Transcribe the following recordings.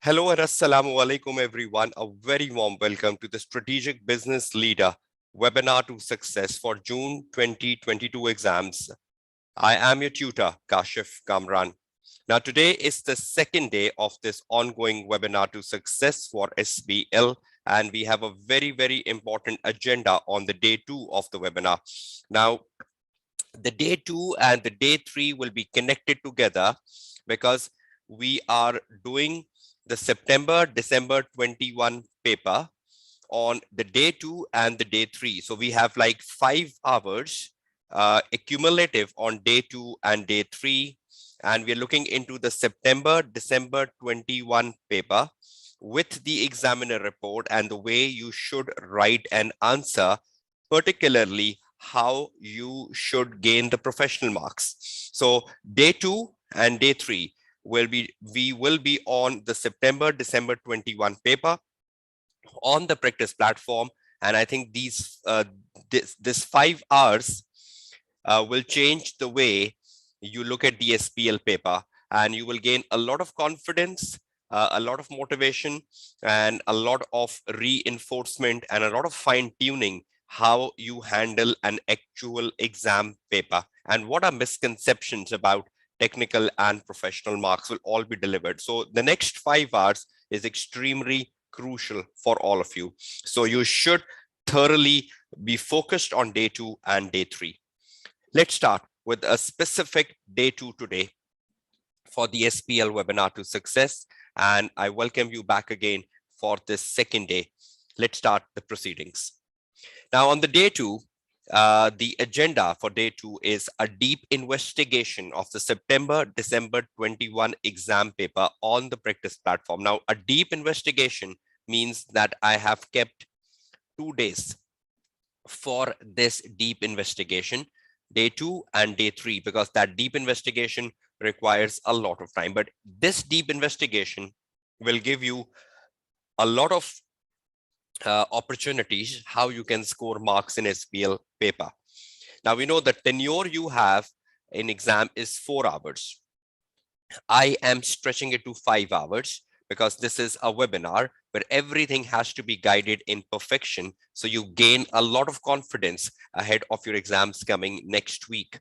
Hello and assalamu alaikum everyone. A very warm welcome to the Strategic Business Leader webinar to success for June 2022 exams. I am your tutor, Kashif Kamran. Now today is the second day of this ongoing webinar to success for SBL, and we have a very important agenda on the day 2 of the webinar. Now the day 2 and the day 3 will be connected together because we are doing the September-December 21 paper on the day 2 and the day 3. So we have like 5 hours accumulative on day 2 and day 3. And we're looking into the September-December 21 paper with the examiner report and the way you should write an answer, particularly how you should gain the professional marks. So day 2 and day 3 we will be on the September-December 21 paper on the practice platform. And I think this 5 hours will change the way you look at the SBL paper, and you will gain a lot of confidence, a lot of motivation, and a lot of reinforcement and a lot of fine tuning how you handle an actual exam paper, and what are misconceptions about technical and professional marks will all be delivered. So the next 5 hours is extremely crucial for all of you. So you should thoroughly be focused on day 2 and day 3. Let's start with a specific day 2 today for the SBL webinar to success. And I welcome you back again for this second day. Let's start the proceedings. Now on the day 2, the agenda for day 2 is a deep investigation of the September-December 21 exam paper on the practice platform. Now, a deep investigation means that I have kept 2 days for this deep investigation, day 2 and day 3, because that deep investigation requires a lot of time. But this deep investigation will give you a lot of opportunities how you can score marks in SBL paper. Now we know the tenure you have in exam is 4 hours. I am stretching it to 5 hours because this is a webinar where everything has to be guided in perfection. So you gain a lot of confidence ahead of your exams coming next week.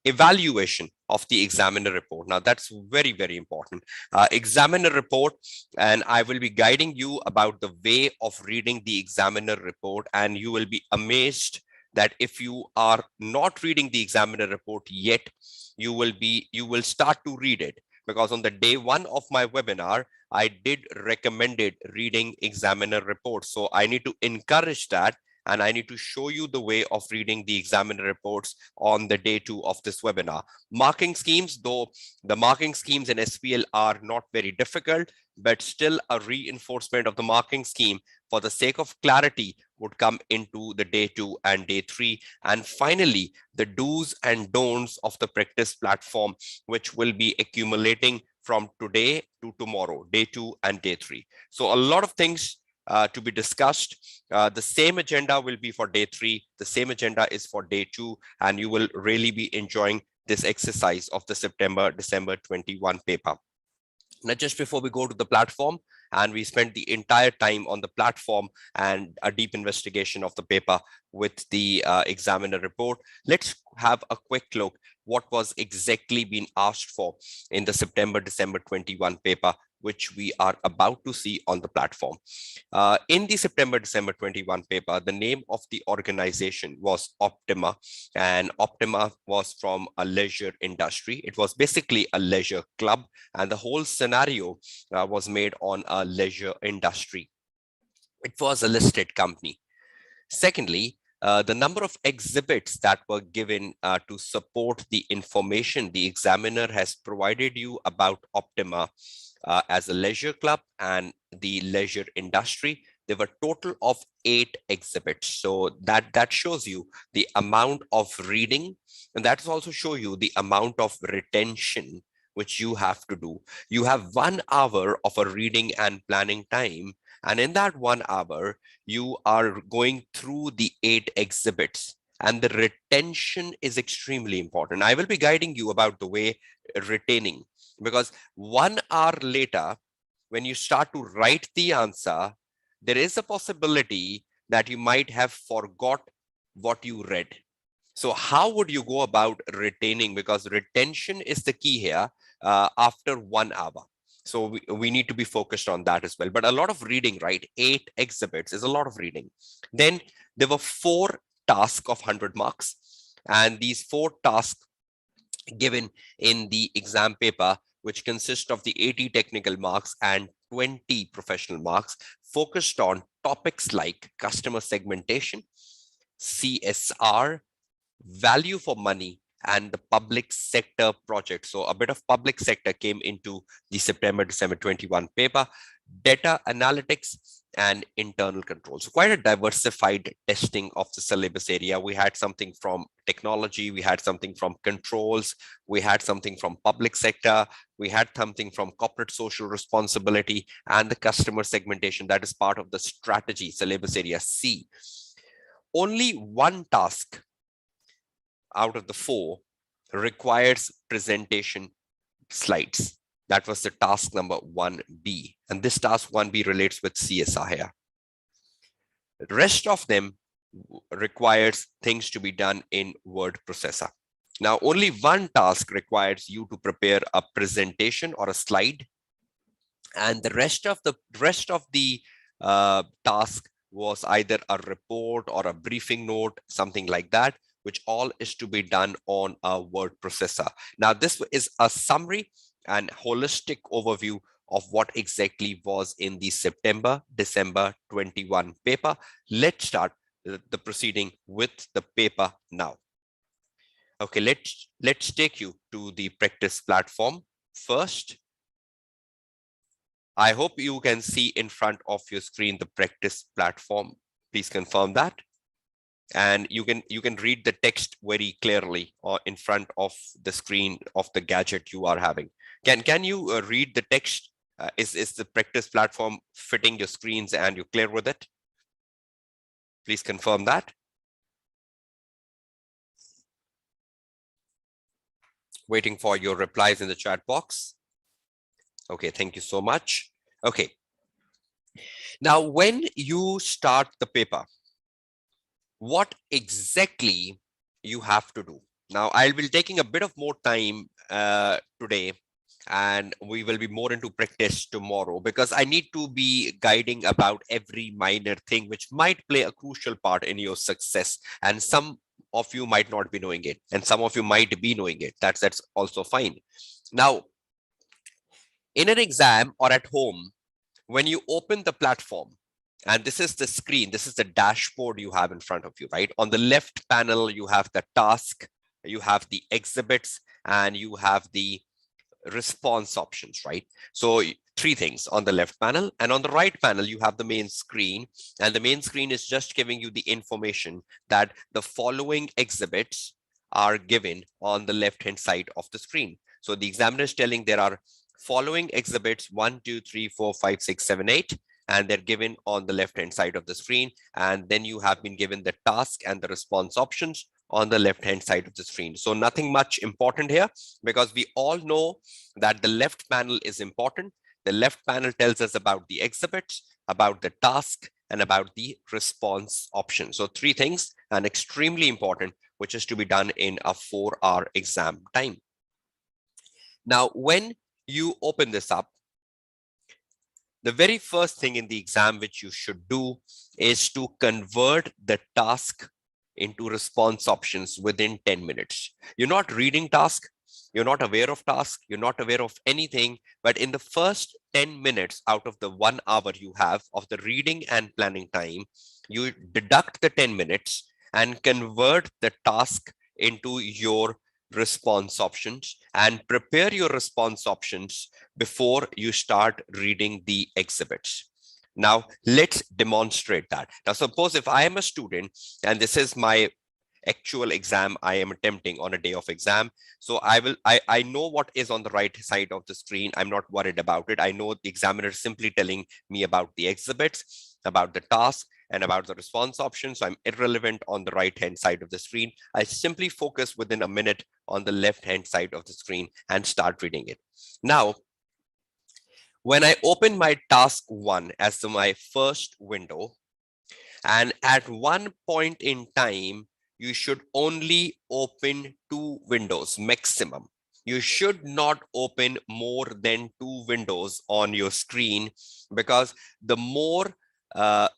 Evaluation of the examiner report. Now that's very important. Examiner report, and I will be guiding you about the way of reading the examiner report, and you will be amazed that if you are not reading the examiner report yet, you will start to read it, because on the day 1 of my webinar, I did recommended reading examiner reports. So I need to encourage that, and I need to show you the way of reading the examiner reports on the day 2 of this webinar. Marking schemes, though the marking schemes in SPL are not very difficult, but still a reinforcement of the marking scheme for the sake of clarity would come into the day 2 and day 3. And finally, the do's and don'ts of the practice platform, which will be accumulating from today to tomorrow, day 2 and day 3. So a lot of things to be discussed. The same agenda will be for day 3. The same agenda is for day 2, and you will really be enjoying this exercise of the September-December 21 paper. Now, just before we go to the platform, and we spent the entire time on the platform and a deep investigation of the paper with the examiner report, let's have a quick look what was exactly being asked for in the September-December 21 paper, which we are about to see on the platform. In the September-December 21 paper, the name of the organization was Optima, and Optima was from a leisure industry. It was basically a leisure club, and the whole scenario was made on a leisure industry. It was a listed company. Secondly, the number of exhibits that were given to support the information the examiner has provided you about Optima as a leisure club and the leisure industry. There were total of 8 exhibits. So that shows you the amount of reading, and that's also show you the amount of retention which you have to do. You have 1 hour of a reading and planning time, and in that 1 hour, you are going through the 8 exhibits, and the retention is extremely important. I will be guiding you about the way retaining, because 1 hour later, when you start to write the answer, there is a possibility that you might have forgot what you read. So how would you go about retaining? Because retention is the key here after 1 hour. So we need to be focused on that as well. But a lot of reading, right? 8 exhibits is a lot of reading. Then there were 4 tasks of 100 marks. And these 4 tasks given in the exam paper, which consist of the 80 technical marks and 20 professional marks, focused on topics like customer segmentation, CSR, value for money, and the public sector project. So a bit of public sector came into the September-December 21 paper, data analytics and internal control. So quite a diversified testing of the syllabus area. We had something from technology, we had something from controls, we had something from public sector, we had something from corporate social responsibility and the customer segmentation. That is part of the strategy syllabus area C. Only one task out of the 4 requires presentation slides. That was the task number 1B. And this task 1B relates with CSR here. The rest of them requires things to be done in word processor. Now, only one task requires you to prepare a presentation or a slide. And the rest of the task was either a report or a briefing note, something like that, which all is to be done on a word processor. Now, this is a summary and holistic overview of what exactly was in the September-December 21 paper. Let's start the proceeding with the paper now. Okay, let's take you to the practice platform first. I hope you can see in front of your screen the practice platform. Please confirm that. And you can read the text very clearly in front of the screen of the gadget you are having. Can you read the text? Is the practice platform fitting your screens and you're clear with it? Please confirm that. Waiting for your replies in the chat box. Okay, thank you so much. Okay. Now, when you start the paper, what exactly you have to do? Now, I'll be taking a bit of more time today, and we will be more into practice tomorrow, because I need to be guiding about every minor thing which might play a crucial part in your success. And some of you might not be knowing it, and some of you might be knowing it. That's also fine. Now, in an exam or at home, when you open the platform, and this is the screen, this is the dashboard you have in front of you, right? On the left panel, you have the task, you have the exhibits, and you have the response options, right? So 3 things on the left panel, and on the right panel, you have the main screen, and the main screen is just giving you the information that the following exhibits are given on the left-hand side of the screen. So the examiner is telling there are following exhibits 1, 2, 3, 4, 5, 6, 7, 8, and they're given on the left-hand side of the screen. And then you have been given the task and the response options on the left-hand side of the screen. So nothing much important here, because we all know that the left panel is important. The left panel tells us about the exhibits, about the task, and about the response option. So 3 things, and extremely important, which is to be done in a 4-hour exam time. Now, when you open this up, the very first thing in the exam which you should do is to convert the task into response options within 10 minutes. You're not reading task, you're not aware of task, you're not aware of anything, but in the first 10 minutes out of the 1 hour you have of the reading and planning time, you deduct the 10 minutes and convert the task into your response options and prepare your response options before you start reading the exhibits. Now, let's demonstrate that. Now, suppose if I am a student and this is my actual exam I am attempting on a day of exam. So I know what is on the right side of the screen. I'm not worried about it. I know the examiner is simply telling me about the exhibits, about the task, and about the response option. So I'm irrelevant on the right-hand side of the screen. I simply focus within a minute on the left-hand side of the screen and start reading it. Now, When I open my task 1 as my first window, and at one point in time, you should only open 2 windows maximum. You should not open more than 2 windows on your screen, because the more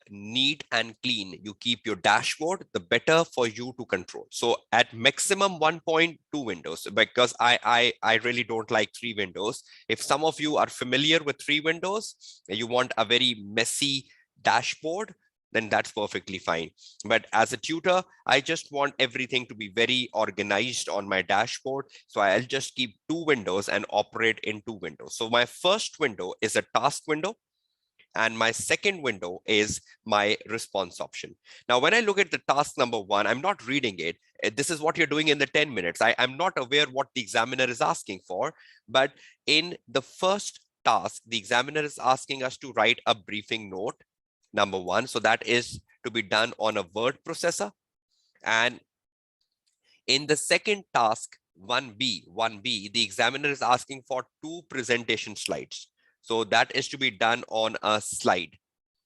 neat and clean you keep your dashboard, the better for you to control. So at maximum 1.2 windows, because I really don't like 3 windows. If some of you are familiar with 3 windows, you want a very messy dashboard, then that's perfectly fine. But as a tutor, I just want everything to be very organized on my dashboard. So I'll just keep 2 windows and operate in 2 windows. So my first window is a task window, and my second window is my response option. Now, when I look at the task number 1, I'm not reading it. This is what you're doing in the 10 minutes. I'm not aware what the examiner is asking for, but in the first task, the examiner is asking us to write a briefing note, number 1. So that is to be done on a word processor. And in the second task, 1B, the examiner is asking for 2 presentation slides. So that is to be done on a slide.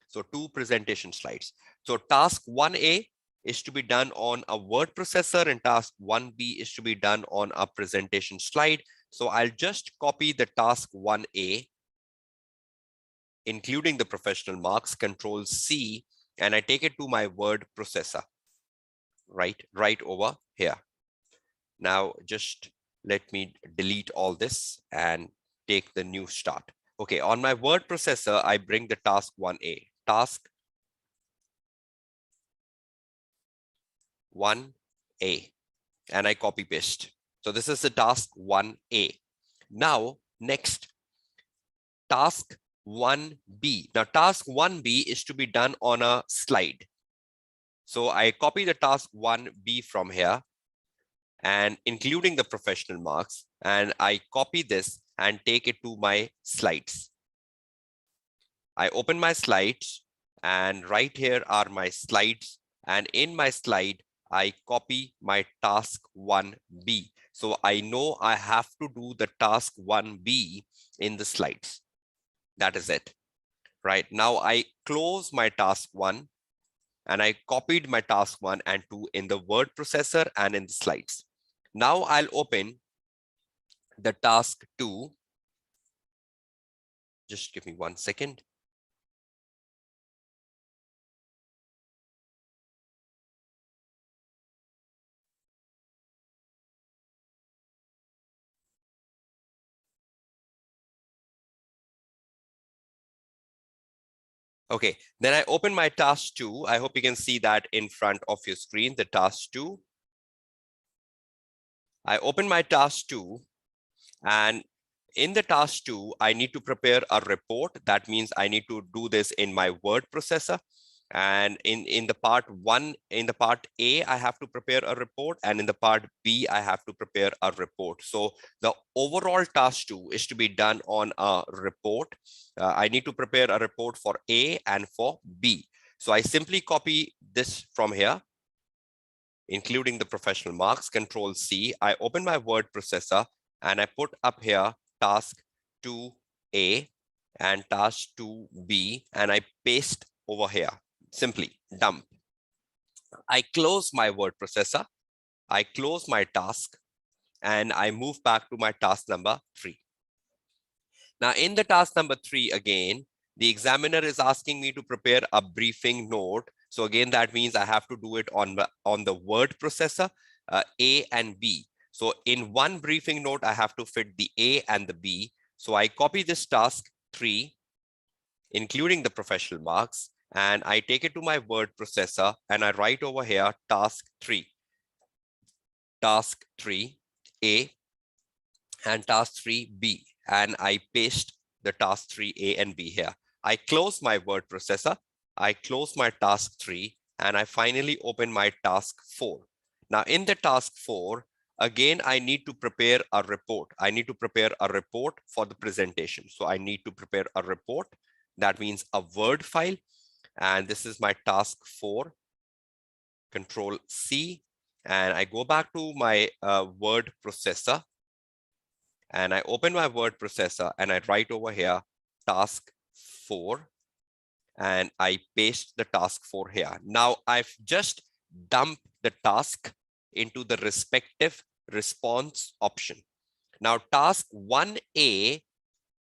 So 2 presentation slides. So task 1A is to be done on a word processor, and task 1B is to be done on a presentation slide. So I'll just copy the task 1A, including the professional marks, Control C, and I take it to my word processor, right over here. Now just let me delete all this and take the new start. Okay, on my word processor, I bring the task 1A, task 1A, and I copy paste. So this is the task 1A. Now, next, task 1B. Now, task 1B is to be done on a slide. So I copy the task 1B from here, and including the professional marks, and I copy this and take it to my slides. I open my slides, and right here are my slides, and in my slide, I copy my task 1B. So I know I have to do the task 1B in the slides. That is it. Right now, I close my task 1, and I copied my task 1 and 2 in the word processor and in the slides. Now I'll open the task 2. Just give me 1 second. Okay, then I open my task 2. I hope you can see that in front of your screen, the task 2. I open my task 2, and in the task 2, I need to prepare a report. That means I need to do this in my word processor. And in the part 1, in the part A, I have to prepare a report, and in the part B, I have to prepare a report. So the overall task 2 is to be done on a report. I need to prepare a report for A and for B. So I simply copy this from here, including the professional marks, Control C. I open my word processor, and I put up here task 2A and task 2B, and I paste over here. Simply dump. I close my word processor, I close my task, and I move back to my task number 3. Now in the task number 3, again, the examiner is asking me to prepare a briefing note. So again, that means I have to do it on the word processor, A and B. So in one briefing note, I have to fit the A and the B. So I copy this task 3, including the professional marks, and I take it to my word processor, and I write over here task 3, task 3A, and task 3B, and I paste the task 3A and B here. I close my word processor, I close my task 3, and I finally open my task 4. Now in the task 4, again, I need to prepare a report. I need to prepare a report for the presentation. So I need to prepare a report. That means a Word file. And this is my task 4, Control C. And I go back to my word processor, and I open my word processor, and I write over here task 4 and I paste the task 4 here. Now I've just dumped the task into the respective response option. Now task 1A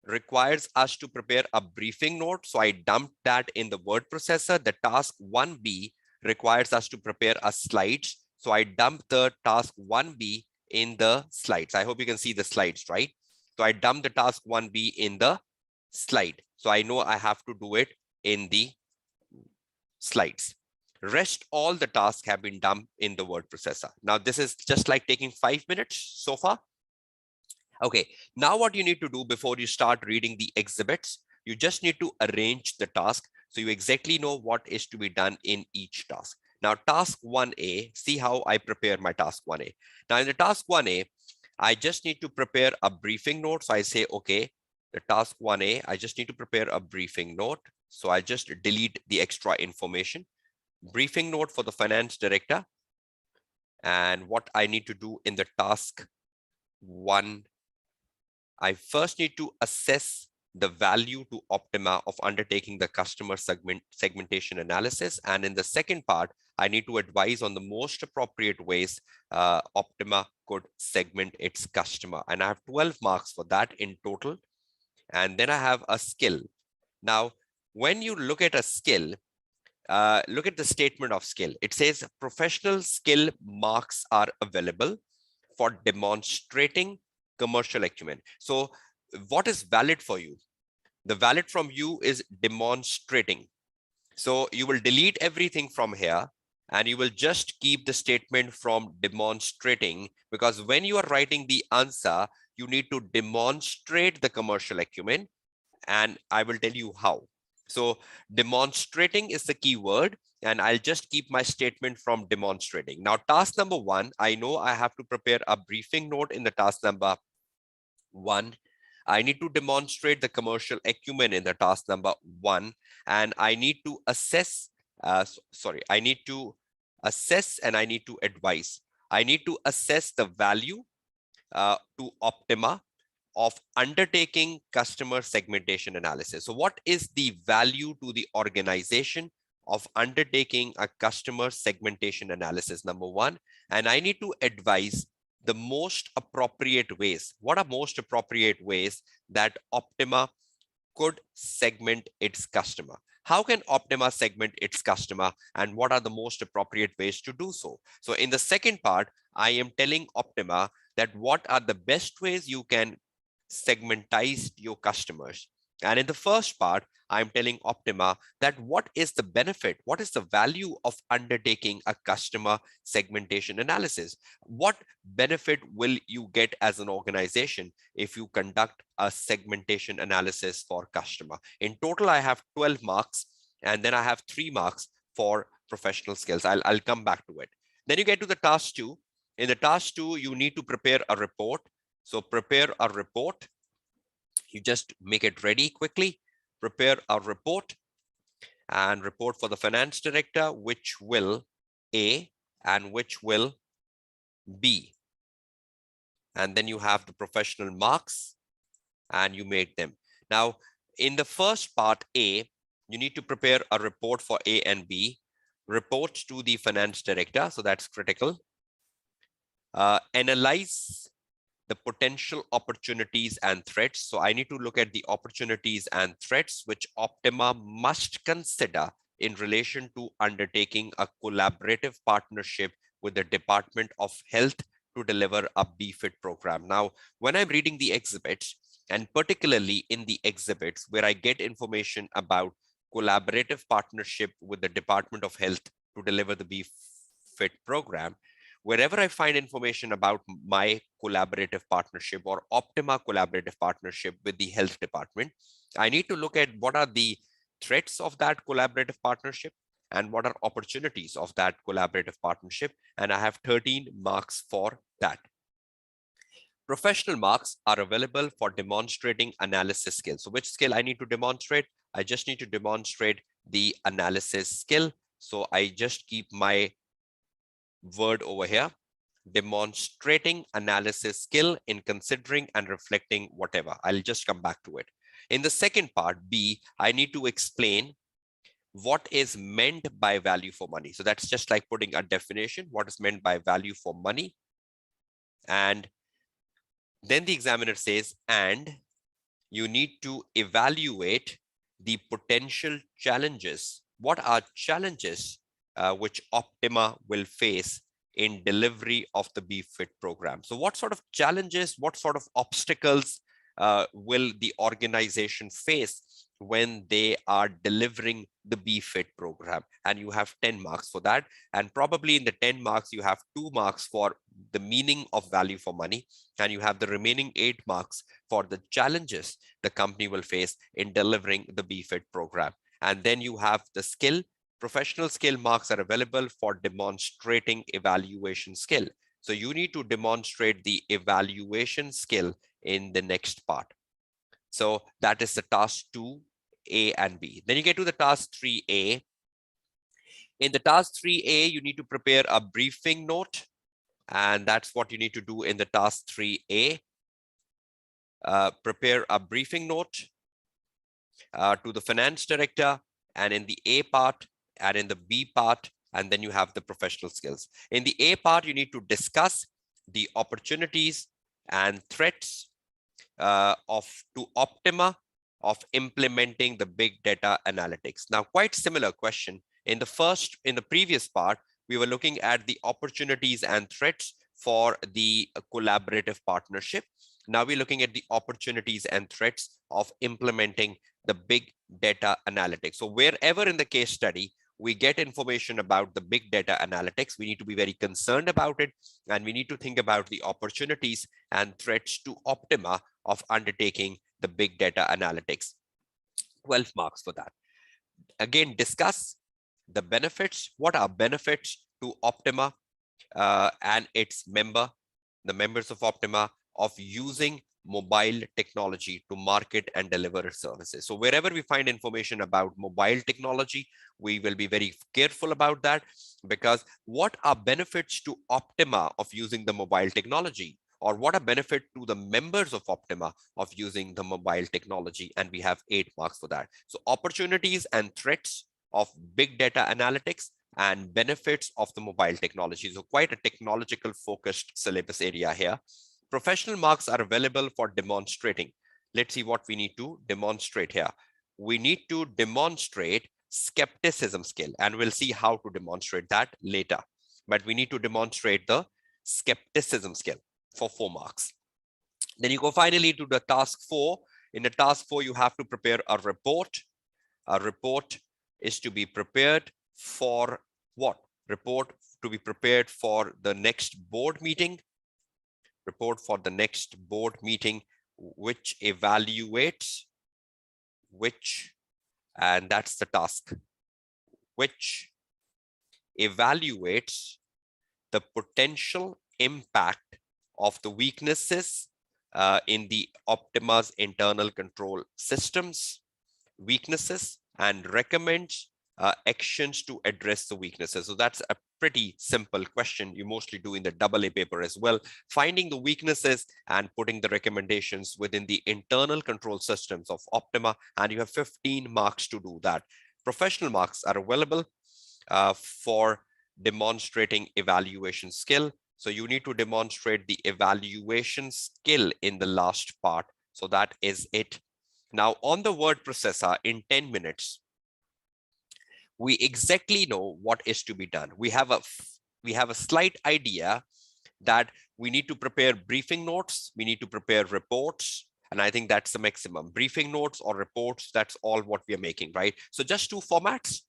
requires us to prepare a briefing note. So I dumped that in the word processor. The task 1B requires us to prepare a slides. So I dumped the task 1B in the slides. I hope you can see the slides, right? So I dumped the task 1B in the slide. So I know I have to do it in the slides. Rest all the tasks have been done in the word processor. Now this is just like taking 5 minutes so far. Okay, now what you need to do before you start reading the exhibits, you just need to arrange the task so you exactly know what is to be done in each task. Now task 1A, see how I prepare my task 1A. Now in the task 1A, I just need to prepare a briefing note. So I say, okay, the task 1A, I just need to prepare a briefing note. So I just delete the extra information. Briefing note for the finance director. And what I need to do in the task 1, I first need to assess the value to Optima of undertaking the customer segmentation analysis. And in the second part, I need to advise on the most appropriate ways Optima could segment its customer. And I have 12 marks for that in total. And then I have a skill. Now, when you look at a skill, look at the statement of skill. It says professional skill marks are available for demonstrating commercial acumen. So what is valid for you? The valid from you is demonstrating. So you will delete everything from here and you will just keep the statement from demonstrating, because when you are writing the answer, you need to demonstrate the commercial acumen, and I will tell you how. So demonstrating is the key word, and I'll just keep my statement from demonstrating. Now, task number 1, I know I have to prepare a briefing note in the task number 1. I need to demonstrate the commercial acumen in the task number 1, and I need to assess, I need to assess and I need to advise. I need to assess the value to Optima of undertaking customer segmentation analysis. So what is the value to the organization of undertaking a customer segmentation analysis, number 1? And I need to advise the most appropriate ways. What are most appropriate ways that Optima could segment its customer? How can Optima segment its customer, and what are the most appropriate ways to do so? So in the second part, I am telling Optima that what are the best ways you can segmentize your customers. And in the first part, I'm telling Optima that what is the benefit, what is the value of undertaking a customer segmentation analysis? What benefit will you get as an organization if you conduct a segmentation analysis for customer? In total, I have 12 marks, and then I have 3 marks for professional skills. I'll come back to it. Then you get to the task 2. In the task 2, you need to prepare a report. So prepare a report. You just make it ready quickly. Prepare a report, and report for the finance director, which will A and which will B. And then you have the professional marks and you make them. Now, in the first part A, you need to prepare a report for A and B. Report to the finance director. So that's critical. Analyze the potential opportunities and threats. So I need to look at the opportunities and threats which Optima must consider in relation to undertaking a collaborative partnership with the Department of Health to deliver a BFIT program. Now, when I'm reading the exhibits, and particularly in the exhibits where I get information about collaborative partnership with the Department of Health to deliver the BFIT program, wherever I find information about my collaborative partnership or Optima collaborative partnership with the health department, I need to look at what are the threats of that collaborative partnership and what are opportunities of that collaborative partnership. And I have 13 marks for that. Professional marks are available for demonstrating analysis skills. So which skill I need to demonstrate? I just need to demonstrate the analysis skill. So I just keep my word over here, demonstrating analysis skill in considering and reflecting whatever. I'll just come back to it. In the second part, B, I need to explain what is meant by value for money. So that's just like putting a definition, what is meant by value for money. And then the examiner says, and you need to evaluate the potential challenges. What are challenges which Optima will face in delivery of the BFIT program? So what sort of challenges, what sort of obstacles will the organization face when they are delivering the BFIT program? And you have 10 marks for that. And probably in the 10 marks, you have 2 marks for the meaning of value for money. And you have the remaining 8 marks for the challenges the company will face in delivering the BFIT program. And then you have the skill. Professional skill marks are available for demonstrating evaluation skill. So you need to demonstrate the evaluation skill in the next part. So that is the task 2A and B. Then you get to the task 3A. In the task 3A, you need to prepare a briefing note. And that's what you need to do in the task 3A. Prepare a briefing note to the finance director, and in the A part and in the B part, and then you have the professional skills. In the A part, you need to discuss the opportunities and threats to Optima of implementing the big data analytics. Now, quite similar question. In the previous part, we were looking at the opportunities and threats for the collaborative partnership. Now we're looking at the opportunities and threats of implementing the big data analytics. So wherever in the case study, we get information about the big data analytics, we need to be very concerned about it. And we need to think about the opportunities and threats to Optima of undertaking the big data analytics. 12 marks for that. Again, discuss the benefits. What are benefits to Optima and its the members of Optima, of using mobile technology to market and deliver services. So wherever we find information about mobile technology, we will be very careful about that, because what are benefits to Optima of using the mobile technology, or what are benefit to the members of Optima of using the mobile technology? And we have 8 marks for that. So opportunities and threats of big data analytics and benefits of the mobile technology. So quite a technological focused syllabus area here. Professional marks are available for demonstrating. Let's see what we need to demonstrate here. We need to demonstrate skepticism skill, and we'll see how to demonstrate that later. But we need to demonstrate the skepticism skill for 4 marks. Then you go finally to the task 4. In the task 4, you have to prepare a report. A report is to be prepared for what? Report to be prepared for the next board meeting. Report for the next board meeting, which evaluates, and that's the task, which evaluates the potential impact of the weaknesses in the Optima's internal control systems, weaknesses, and recommends actions to address the weaknesses. So that's a pretty simple question you mostly do in the AA paper as well, finding the weaknesses and putting the recommendations within the internal control systems of Optima, and you have 15 marks to do that. Professional marks are available for demonstrating evaluation skill. So you need to demonstrate the evaluation skill in the last part. So that is it. Now on the word processor, in 10 minutes, we exactly know what is to be done. We have a slight idea that we need to prepare briefing notes, we need to prepare reports, and I think that's the maximum. Briefing notes or reports, that's all what we are making, right? So just 2 formats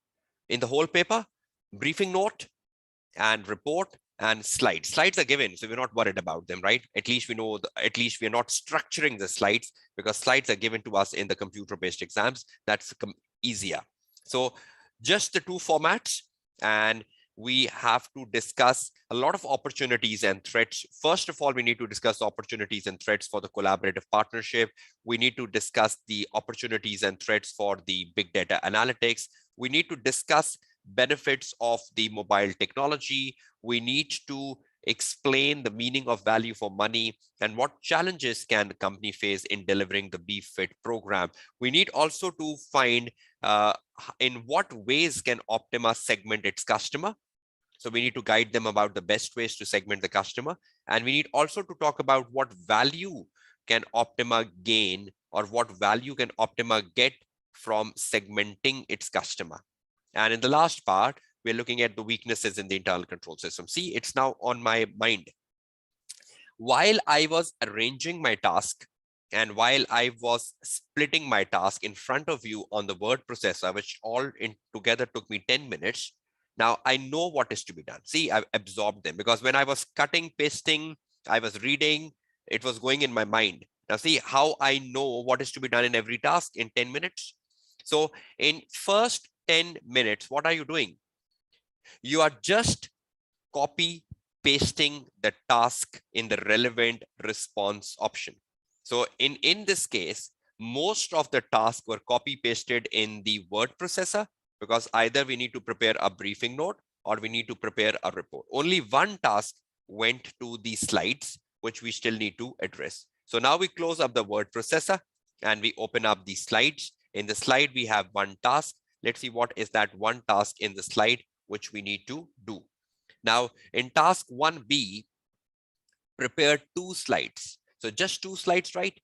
in the whole paper: briefing note and report, and slides. Slides are given, so we're not worried about them, right? At least we know, at least we're not structuring the slides, because slides are given to us in the computer-based exams. That's easier. So just the 2 formats, and we have to discuss a lot of opportunities and threats. First of all, we need to discuss opportunities and threats for the collaborative partnership. We need to discuss the opportunities and threats for the big data analytics. We need to discuss benefits of the mobile technology. We need to explain the meaning of value for money, and what challenges can the company face in delivering the BFIT program. We need also to find in what ways can Optima segment its customer. So we need to guide them about the best ways to segment the customer. And we need also to talk about what value can Optima gain, or what value can Optima get from segmenting its customer. And in the last part, we're looking at the weaknesses in the internal control system. See, it's now on my mind. While I was arranging my task, and while I was splitting my task in front of you on the word processor, which all in together took me 10 minutes, now I know what is to be done. See, I've absorbed them, because when I was cutting, pasting, I was reading, it was going in my mind. Now see how I know what is to be done in every task in 10 minutes. So in first 10 minutes, what are you doing? You are just copy pasting the task in the relevant response option. So in this case, most of the tasks were copy pasted in the word processor, because either we need to prepare a briefing note or we need to prepare a report. Only one task went to the slides, which we still need to address. So now we close up the word processor and we open up the slides. In the slide, we have one task. Let's see what is that one task in the slide which we need to do. Now in task 1B, prepare 2 slides. So just 2 slides, right?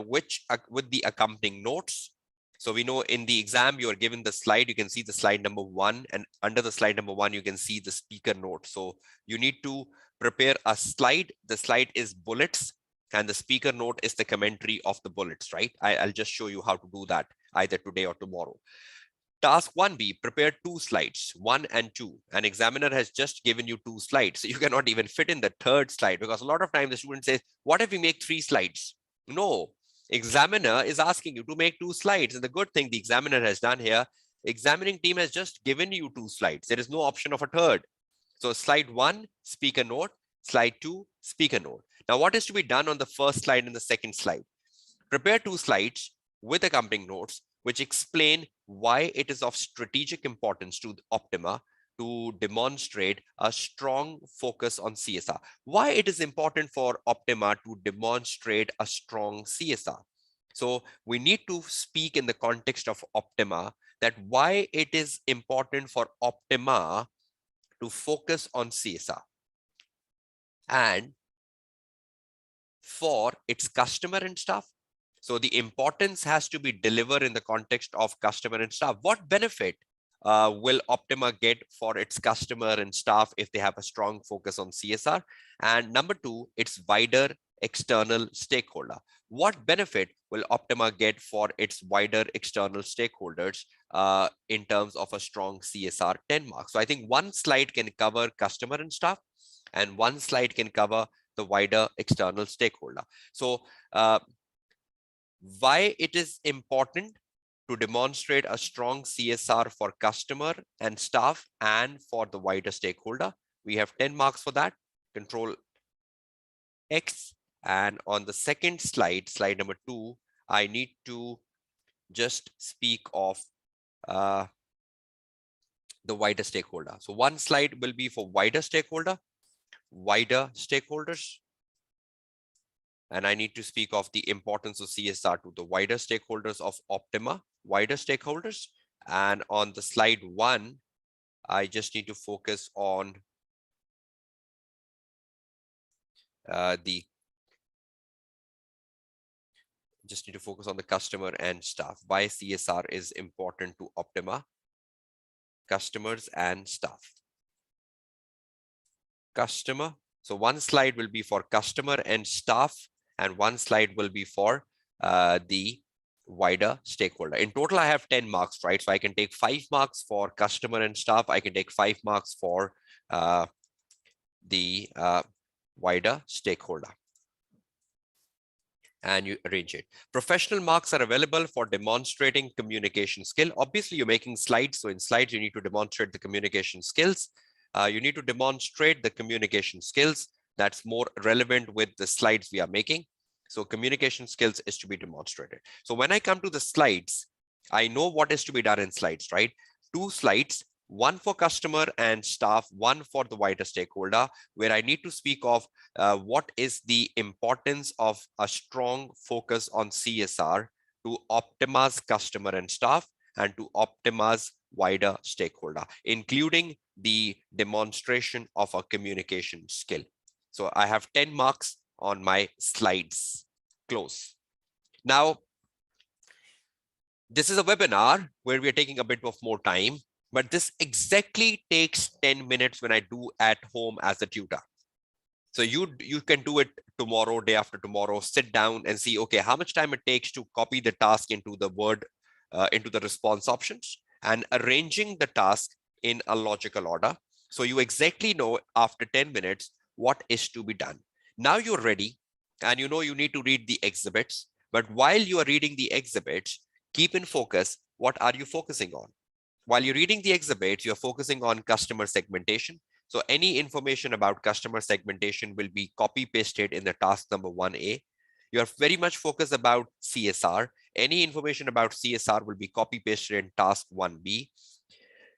Which with the accompanying notes. So we know in the exam, you are given the slide, you can see the slide number 1, and under the slide number 1, you can see the speaker note. So you need to prepare a slide. The slide is bullets and the speaker note is the commentary of the bullets, right? I'll just show you how to do that either today or tomorrow. Task 1B, prepare 2 slides, 1 and 2. An examiner has just given you 2 slides. So you cannot even fit in the third slide, because a lot of times the student says, what if we make 3 slides? No, examiner is asking you to make 2 slides. And the good thing the examiner has done here, examining team has just given you 2 slides. There is no option of a third. So slide 1, speaker note, slide 2, speaker note. Now what is to be done on the first slide and the second slide? Prepare 2 slides with accompanying notes, which explain why it is of strategic importance to Optima to demonstrate a strong focus on CSR. Why it is important for Optima to demonstrate a strong CSR. So we need to speak in the context of Optima, that why it is important for Optima to focus on CSR and for its customer and staff. So the importance has to be delivered in the context of customer and staff. What benefit will Optima get for its customer and staff if they have a strong focus on CSR? And number 2, its wider external stakeholder. What benefit will Optima get for its wider external stakeholders in terms of a strong CSR 10 marks? So I think one slide can cover customer and staff, and one slide can cover the wider external stakeholder. So why it is important to demonstrate a strong CSR for customer and staff and for the wider stakeholder. We have 10 marks for that. Control X. And on the second slide, slide number 2, I need to just speak of the wider stakeholder. So one slide will be for wider stakeholders. And I need to speak of the importance of CSR to the wider stakeholders of Optima, wider stakeholders. And on the slide 1, I just need to focus on the customer and staff. Why CSR is important to Optima, customers and staff. Customer. So one slide will be for customer and staff, and one slide will be for the wider stakeholder. In total, I have 10 marks, right? So I can take 5 marks for customer and staff. I can take 5 marks for the wider stakeholder. And you arrange it. Professional marks are available for demonstrating communication skill. Obviously, you're making slides. So in slides, you need to demonstrate the communication skills. You need to demonstrate the communication skills that's more relevant with the slides we are making. So communication skills is to be demonstrated. So when I come to the slides, I know what is to be done in slides, right? 2 slides one for customer and staff, one for the wider stakeholder, where I need to speak of what is the importance of a strong focus on CSR to optimize customer and staff and to optimize wider stakeholder, including the demonstration of a communication skill. So I have 10 marks on my slides. Close. Now, this is a webinar where we are taking a bit of more time, but this exactly takes 10 minutes when I do at home as a tutor. So you can do it tomorrow, day after tomorrow, sit down and see, okay, how much time it takes to copy the task into the word, into the response options and arranging the task in a logical order. So you exactly know after 10 minutes what is to be done. Now you're ready and you know you need to read the exhibits, but while you are reading the exhibits, keep in focus, what are you focusing on? While you're reading the exhibits, you're focusing on customer segmentation. So any information about customer segmentation will be copy pasted in the task number 1A. You're very much focused about CSR. Any information about CSR will be copy pasted in task 1B.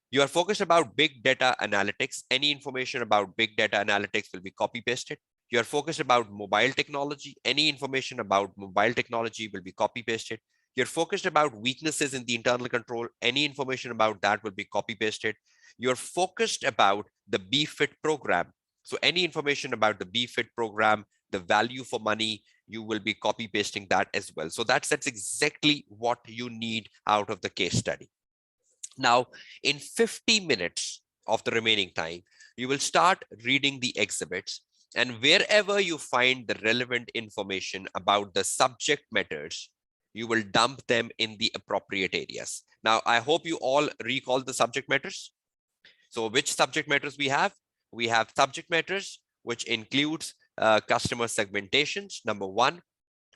You are focused about big data analytics. Any information about big data analytics will be copy pasted. You are focused about mobile technology. Any information about mobile technology will be copy pasted. You're focused about weaknesses in the internal control. Any information about that will be copy pasted. You're focused about the BFIT program. So any information about the BFIT program, the value for money, you will be copy pasting that as well. So that's exactly what you need out of the case study. Now, in 50 minutes of the remaining time, you will start reading the exhibits, and wherever you find the relevant information about the subject matters, you will dump them in the appropriate areas. Now, I hope you all recall the subject matters. So which subject matters we have? We have subject matters, which includes customer segmentations, number one.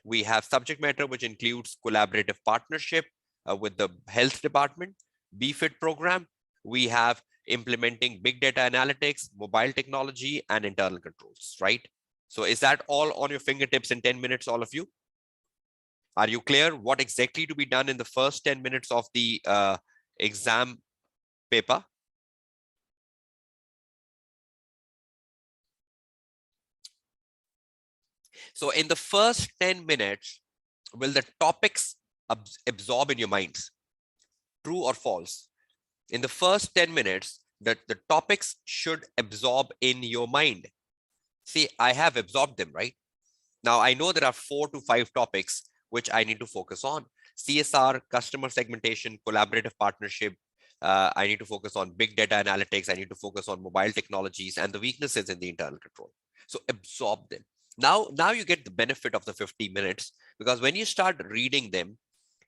We have subject matter, which includes collaborative partnership with the health department, BFIT program. We have implementing big data analytics, mobile technology, and internal controls, right? So is that all on your fingertips in 10 minutes, all of you? Are you clear what exactly to be done in the first 10 minutes of the exam paper? So in the first 10 minutes, will the topics absorb in your minds? True or false? In the first 10 minutes, the topics should absorb in your mind. See, I have absorbed them, right? Now, I know there are 4 to 5 topics which I need to focus on. CSR, customer segmentation, collaborative partnership. I need to focus on big data analytics. I need to focus on mobile technologies and the weaknesses in the internal control. So absorb them. Now you get the benefit of the 50 minutes, because when you start reading them,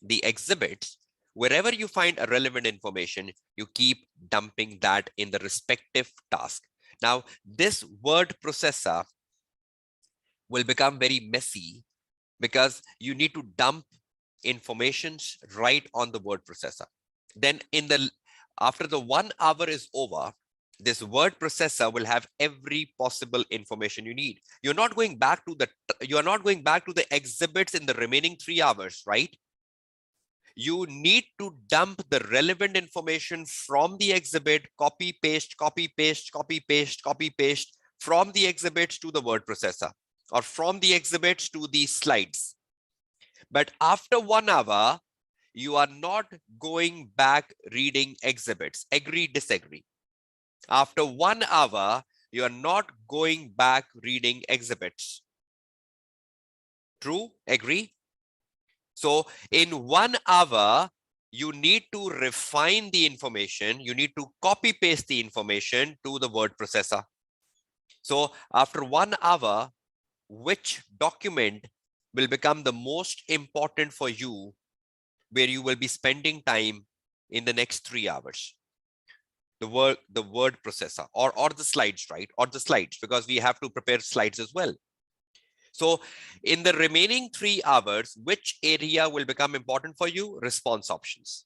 the exhibits, wherever you find a relevant information, you keep dumping that in the respective task. Now, this word processor will become very messy because you need to dump informations right on the word processor. Then after the 1 hour is over, this word processor will have every possible information you need. You're not going back to the exhibits in the remaining 3 hours, right? You need to dump the relevant information from the exhibit, copy, paste, copy, paste, copy, paste, copy, paste from the exhibits to the word processor, or from the exhibits to the slides. But after 1 hour, you are not going back reading exhibits. Agree, disagree? After 1 hour, you are not going back reading exhibits. True? Agree? So in 1 hour, you need to refine the information. You need to copy paste the information to the word processor. So after 1 hour, which document will become the most important for you, where you will be spending time in the next 3 hours? The word processor or the slides, right? Or the slides, because we have to prepare slides as well. So in the remaining 3 hours, which area will become important for you? Response options.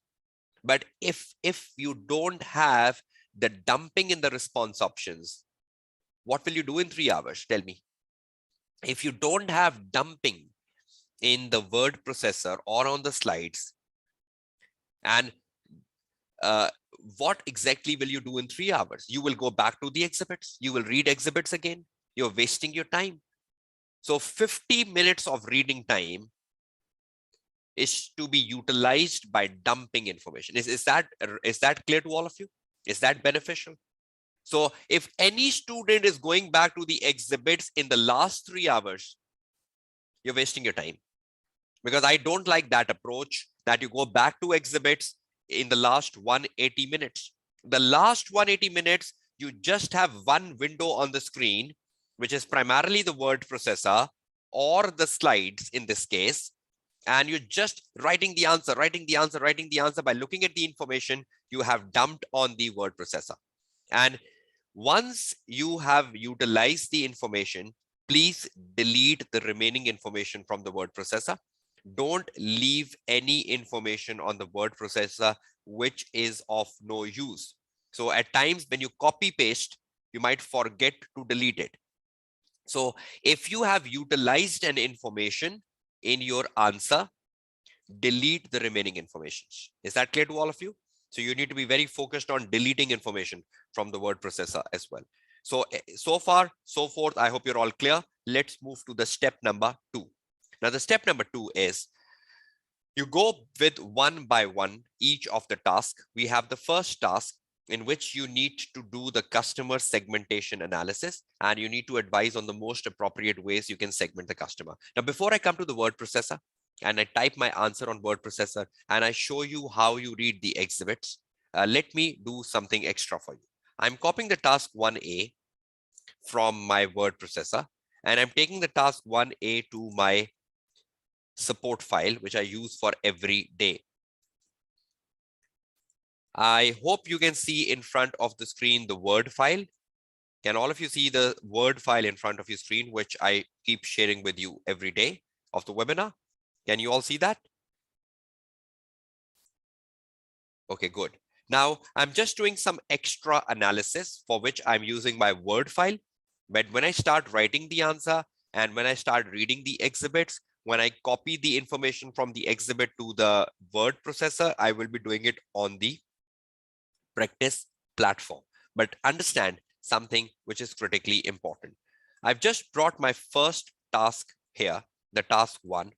But if you don't have the dumping in the response options, what will you do in 3 hours? Tell me. If you don't have dumping in the word processor or on the slides, and uh, what exactly will you do in 3 hours? You will go back to the exhibits. You will read exhibits again. You're wasting your time. So 50 minutes of reading time is to be utilized by dumping information. Is that clear to all of you? Is that beneficial? So if any student is going back to the exhibits in the last 3 hours, you're wasting your time. Because I don't like that approach that you go back to exhibits in the last 180 minutes. The last 180 minutes, you just have one window on the screen, which is primarily the word processor or the slides in this case. And you're just writing the answer by looking at the information you have dumped on the word processor. And once you have utilized the information, please delete the remaining information from the word processor. Don't leave any information on the word processor which is of no use. So at times when you copy paste, you might forget to delete it. So if you have utilized an information in your answer, delete the remaining information. Is that clear to all of you? So you need to be very focused on deleting information from the word processor as well. So, so far, so forth, I hope you're all clear. Let's move to the step number 2. Now, the step number 2 is you go with one by one each of the tasks. We have the first task in which you need to do the customer segmentation analysis, and you need to advise on the most appropriate ways you can segment the customer. Now, before I come to the word processor and I type my answer on word processor and I show you how you read the exhibits, let me do something extra for you. I'm copying the task 1A from my word processor, and I'm taking the task 1A to my support file, which I use for every day. I hope you can see in front of the screen the Word file. Can all of you see the Word file in front of your screen, which I keep sharing with you every day of the webinar? Can you all see that? Okay, good. Now, I'm just doing some extra analysis for which I'm using my Word file. But when I start writing the answer and when I start reading the exhibits, when I copy the information from the exhibit to the word processor, I will be doing it on the practice platform. But understand something which is critically important. I've just brought my first task here, the task 1,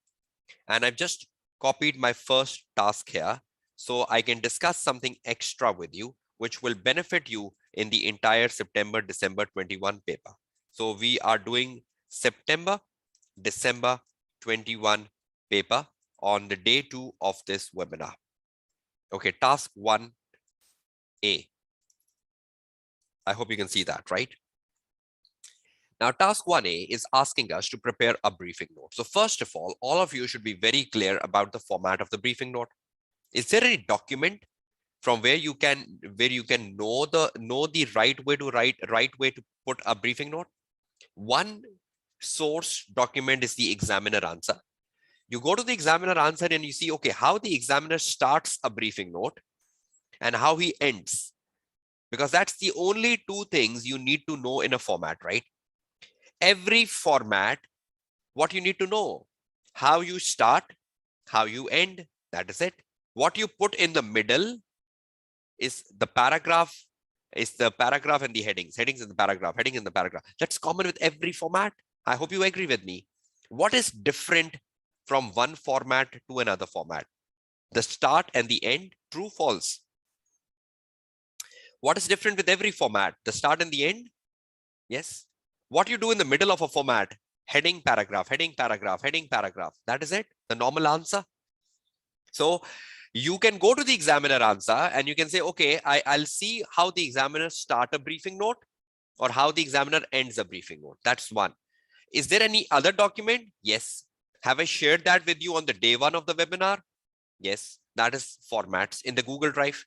and I've just copied my first task here so I can discuss something extra with you, which will benefit you in the entire September-December 21 paper. So we are doing September-December 21 paper on the day 2 of this webinar. Okay, task 1A. I hope you can see that, right? Now, task 1A is asking us to prepare a briefing note. So first of all of you should be very clear about the format of the briefing note. Is there any document from where you can know the right way to put a briefing note? One source document is the examiner answer. You go to the examiner answer and you see, okay, how the examiner starts a briefing note and how he ends. Because that's the only two things you need to know in a format, right? Every format, what you need to know, how you start, how you end, that is it. What you put in the middle is the paragraph, and the headings in the paragraph, heading in the paragraph. That's common with every format. I hope you agree with me. What is different from one format to another format? The start and the end, true, false. What is different with every format? The start and the end? Yes. What you do in the middle of a format? Heading, paragraph, heading, paragraph, heading, paragraph. That is it, the normal answer. So you can go to the examiner answer and you can say, okay, I'll see how the examiner start a briefing note or how the examiner ends a briefing note. That's one. Is there any other document? Yes. Have I shared that with you on the day 1 of the webinar? Yes, that is formats in the Google Drive.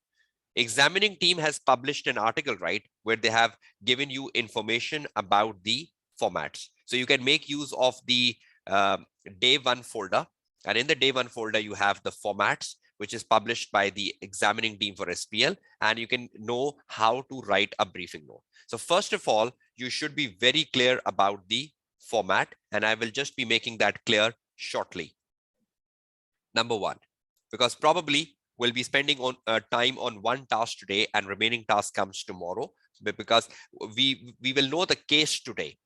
Examining team has published an article, right, where they have given you information about the formats. So you can make use of the day 1 folder. And in the day 1 folder, you have the formats, which is published by the examining team for SBL. And you can know how to write a briefing note. So first of all, you should be very clear about the format. And I will just be making that clear shortly. Number 1, because probably will be spending on time on one task today and remaining task comes tomorrow, because we will know the case today.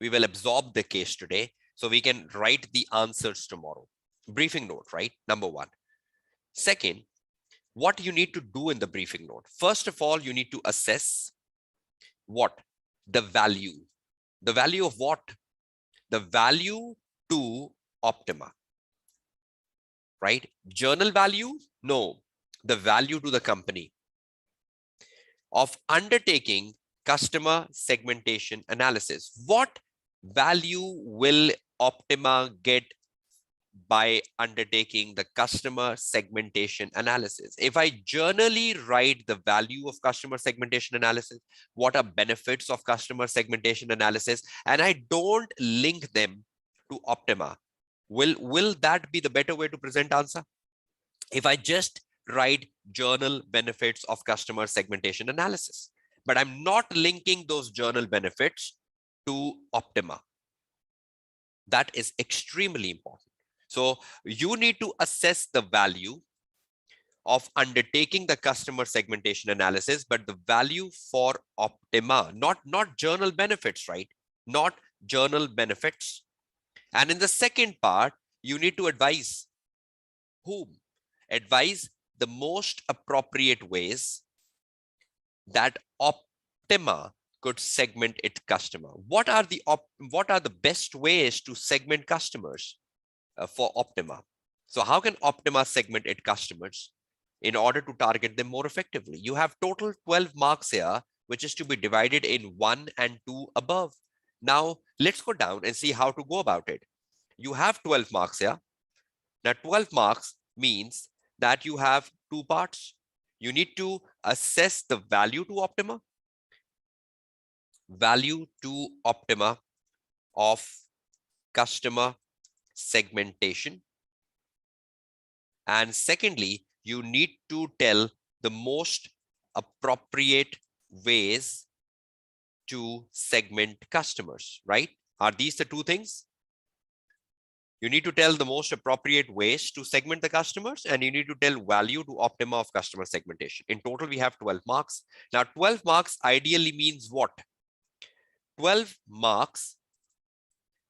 We will absorb the case today, so we can write the answers tomorrow. Briefing note, right? Number one. Second, what you need to do in the briefing note. First of all, you need to assess what? The value. The value of what? The value to Optima, right? Journal value? No, the value to the company of undertaking customer segmentation analysis. What value will Optima get by undertaking the customer segmentation analysis? If I journally write the value of customer segmentation analysis, what are benefits of customer segmentation analysis, and I don't link them to Optima, will that be the better way to present answer? If I just write journal benefits of customer segmentation analysis, but I'm not linking those journal benefits to Optima, that is extremely important. So you need to assess the value of undertaking the customer segmentation analysis, but the value for Optima, not journal benefits, right? Not journal benefits. And in the second part, you need to advise whom? Advise the most appropriate ways that Optima could segment its customer. What are the best ways to segment customers for Optima? So how can Optima segment its customers in order to target them more effectively? You have total 12 marks here, which is to be divided in 1 and 2 above. Now let's go down and see how to go about it. You have 12 marks here. Now 12 marks means that you have two parts. You need to assess the value to Optima of customer segmentation. And secondly, you need to tell the most appropriate ways to segment customers, right? Are these the two things? You need to tell the most appropriate ways to segment the customers, and you need to tell value to Optima of customer segmentation. In total, we have 12 marks. Now, 12 marks ideally means what? 12 marks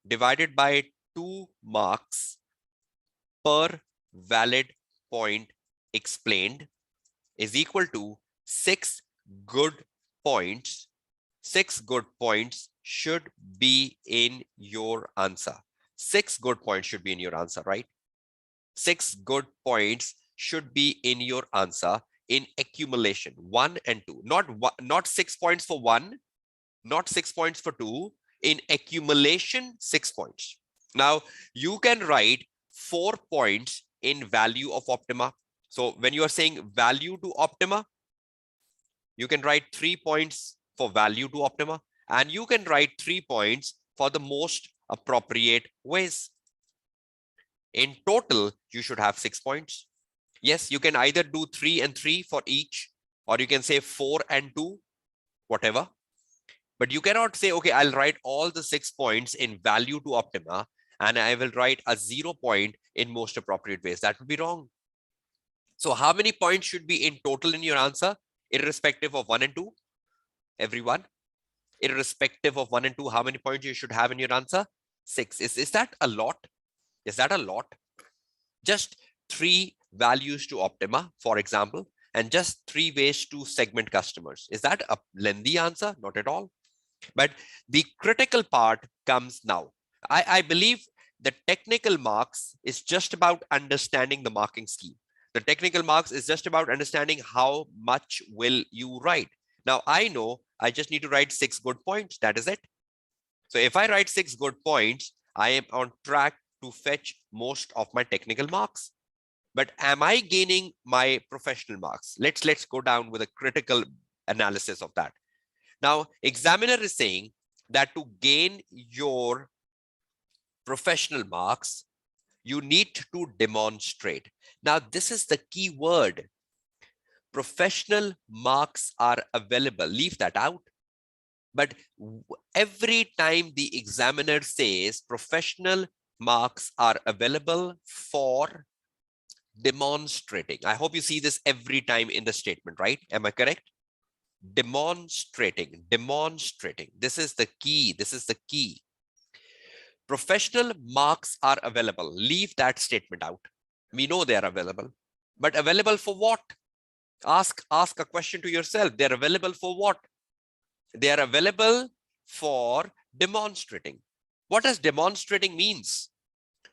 divided by 2 marks per valid point explained is equal to 6 good points. 6 good points should be in your answer. 6 good points should be in your answer, right? 6 good points should be in your answer in accumulation, 1 and 2. Not 6 points for 1, not 6 points for 2. In accumulation, 6 points. Now, you can write 4 points in value of Optima. So when you are saying value to Optima, you can write 3 points for value to Optima, and you can write 3 points for the most appropriate ways. In total, you should have 6 points. Yes, you can either do 3 and 3 for each, or you can say 4 and 2, whatever. But you cannot say, okay, I'll write all the 6 points in value to Optima, and I will write a 0 point in most appropriate ways. That would be wrong. So how many points should be in total in your answer, irrespective of 1 and 2? Everyone, irrespective of 1 and 2, how many points you should have in your answer? 6. Is that a lot? Is that a lot? Just 3 values to Optima, for example, and just 3 ways to segment customers. Is that a lengthy answer? Not at all. But the critical part comes now. I believe the technical marks is just about understanding the marking scheme. The technical marks is just about understanding how much will you write. Now, I know I just need to write 6 good points. That is it. So if I write 6 good points, I am on track to fetch most of my technical marks. But am I gaining my professional marks? Let's go down with a critical analysis of that. Now, examiner is saying that to gain your professional marks, you need to demonstrate. Now, this is the key word. Professional marks are available. Leave that out. But every time the examiner says professional marks are available for Demonstrating. I hope you see this every time in the statement, right? Am I correct? Demonstrating, demonstrating. This is the key. This is the key. Professional marks are available. Leave that statement out. We know they are available, but available for what? Ask a question to yourself. They're available for what? They are available for demonstrating. What does demonstrating means?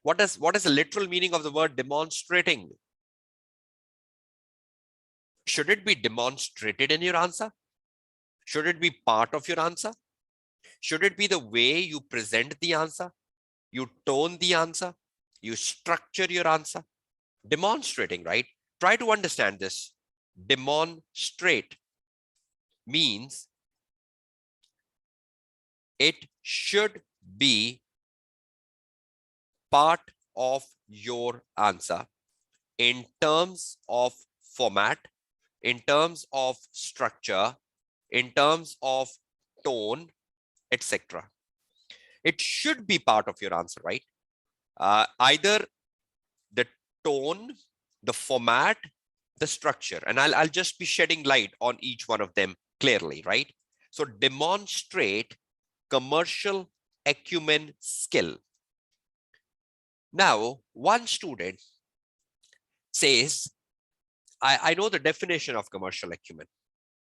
What is the literal meaning of the word demonstrating? Should it be demonstrated in your answer? Should it be part of your answer? Should it be the way you present the answer? You tone the answer? You structure your answer? Demonstrating, right? Try to understand this. Demonstrate means it should be part of your answer in terms of format, in terms of structure, in terms of tone, etc. It should be part of your answer, right? Either the tone, the format, the structure, and I'll just be shedding light on each one of them clearly, right? So demonstrate commercial acumen skill. Now, one student says, I know the definition of commercial acumen.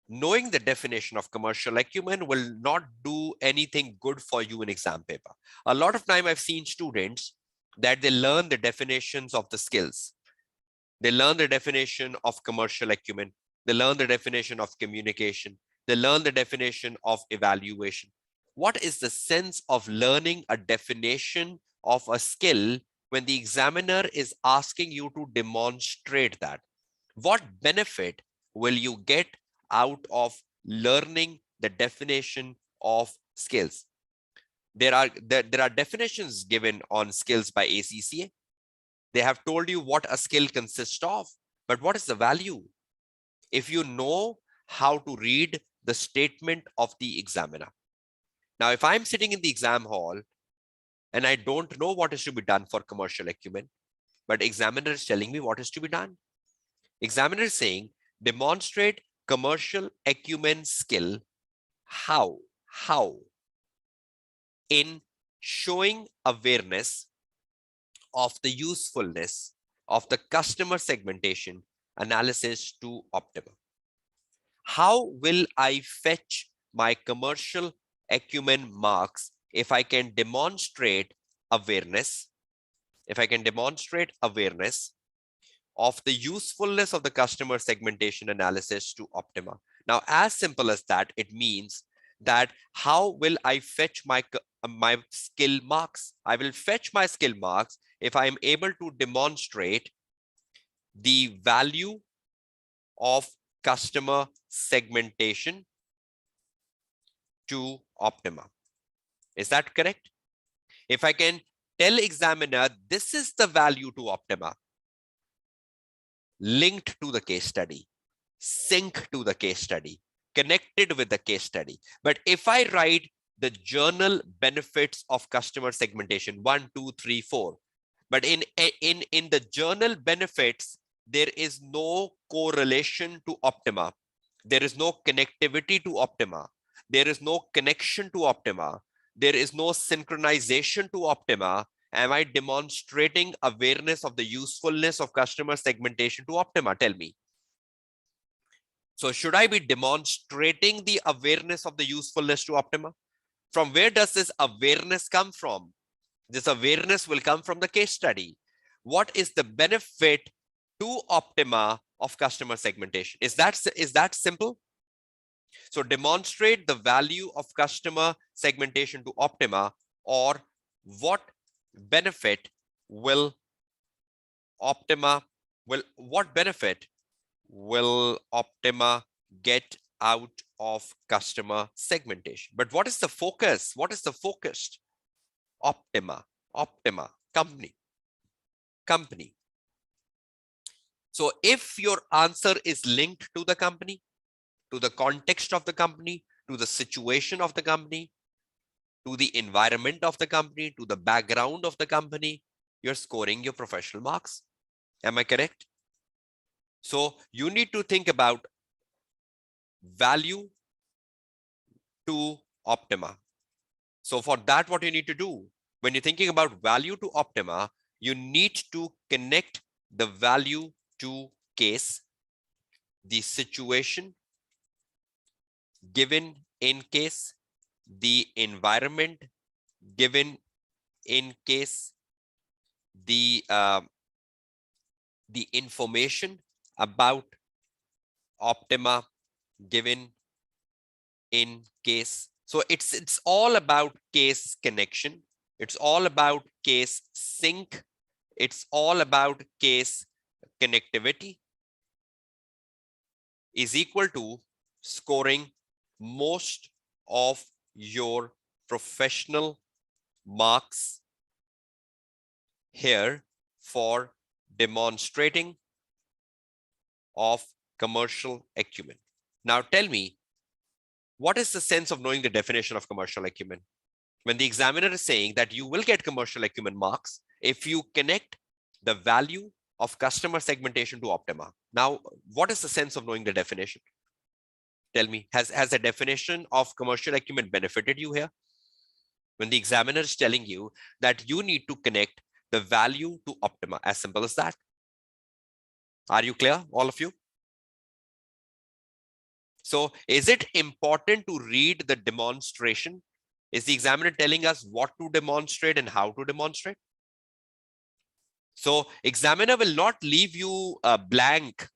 Knowing the definition of commercial acumen will not do anything good for you in exam paper. A lot of time I've seen students that they learn the definitions of the skills. They learn the definition of commercial acumen. They learn the definition of communication. They learn the definition of evaluation. What is the sense of learning a definition of a skill when the examiner is asking you to demonstrate that? What benefit will you get out of learning the definition of skills? There are definitions given on skills by ACCA. They have told you what a skill consists of, but what is the value? If you know how to read the statement of the examiner. Now, if I'm sitting in the exam hall and I don't know what is to be done for commercial acumen, but examiner is telling me what is to be done. Examiner is saying, demonstrate commercial acumen skill. How? In showing awareness of the usefulness of the customer segmentation analysis to Optima. How will I fetch my commercial acumen marks if I can demonstrate awareness? If I can demonstrate awareness of the usefulness of the customer segmentation analysis to Optima. Now, as simple as that, it means that how will I fetch my skill marks? I will fetch my skill marks if I am able to demonstrate the value of customer segmentation to Optima. Is that correct? If I can tell examiner, this is the value to Optima, linked to the case study, sync to the case study, connected with the case study. But if I write the journal benefits of customer segmentation, 1, 2, 3, 4, but in the journal benefits, there is no correlation to Optima. There is no connectivity to Optima. There is no connection to Optima. There is no synchronization to Optima. Am I demonstrating awareness of the usefulness of customer segmentation to Optima? Tell me. So should I be demonstrating the awareness of the usefulness to Optima? From where does this awareness come from? This awareness will come from the case study. What is the benefit to Optima of customer segmentation? Is that simple? So demonstrate the value of customer segmentation to Optima, or what benefit will Optima get out of customer segmentation? But what is the focus? What is the focus? Optima, company. So if your answer is linked to the company, to the context of the company, to the situation of the company, to the environment of the company, to the background of the company, you're scoring your professional marks. Am I correct? So you need to think about value to optima. So for that, what you need to do when you're thinking about value to optima, you need to connect the value to case, the situation given in case, the environment given in case, the information about optima given in case. So it's all about case connection. It's all about case sync. It's all about case connectivity is equal to scoring most of your professional marks here for demonstrating of commercial acumen. Now tell me, what is the sense of knowing the definition of commercial acumen? When the examiner is saying that you will get commercial acumen marks if you connect the value of customer segmentation to optima. Now, what is the sense of knowing the definition? Tell me, has the definition of commercial acumen benefited you here? When the examiner is telling you that you need to connect the value to optima, as simple as that. Are you clear, all of you? So is it important to read the demonstration? Is the examiner telling us what to demonstrate and how to demonstrate? So examiner will not leave you blank.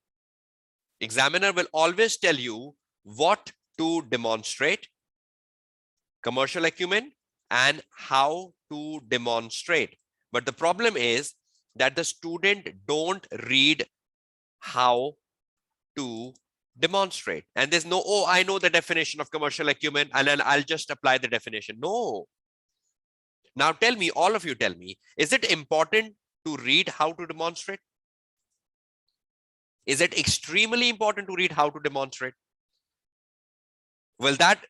Examiner will always tell you what to demonstrate, commercial acumen, and how to demonstrate. But the problem is that the student don't read how to demonstrate. And there's no, oh, I know the definition of commercial acumen and then I'll just apply the definition. No. Now tell me, all of you tell me, is it important to read how to demonstrate? Is it extremely important to read how to demonstrate? Will that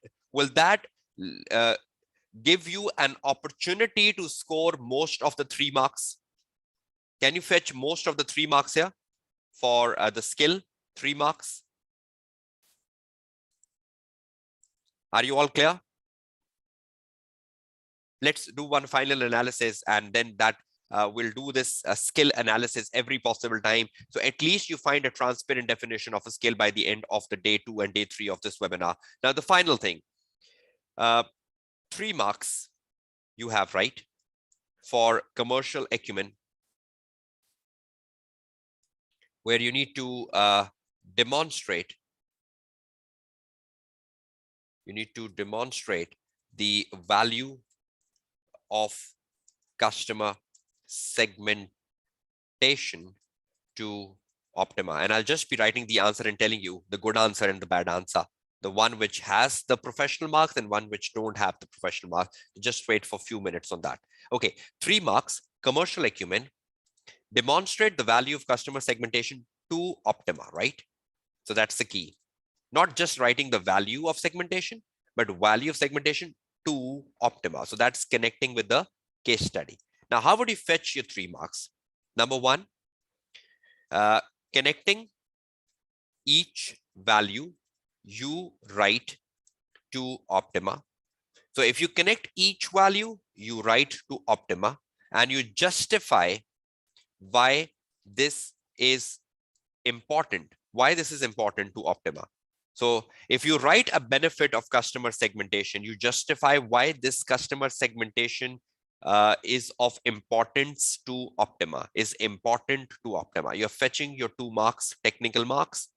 give you an opportunity to score most of the 3 marks? Can you fetch most of the 3 marks here for the skill 3 marks? Are you all clear? Let's do one final analysis and then that we'll do this skill analysis every possible time. So at least you find a transparent definition of a skill by the end of the day 2 and day 3 of this webinar. Now, the final thing, 3 marks you have, right, for commercial acumen, where you need to demonstrate. You need to demonstrate the value of customer segmentation to optima. And I'll just be writing the answer and telling you the good answer and the bad answer. The one which has the professional marks and one which don't have the professional marks. Just wait for a few minutes on that. Okay, 3 marks, commercial acumen. Demonstrate the value of customer segmentation to optima, right? So that's the key. Not just writing the value of segmentation, but value of segmentation to optima. So that's connecting with the case study. Now, how would you fetch your 3 marks? Number 1, connecting each value you write to optima. So if you connect each value you write to optima and you justify why this is important, why this is important to optima. So if you write a benefit of customer segmentation, you justify why this customer segmentation is of importance to optima, is important to optima. You're fetching your 2 marks, technical marks,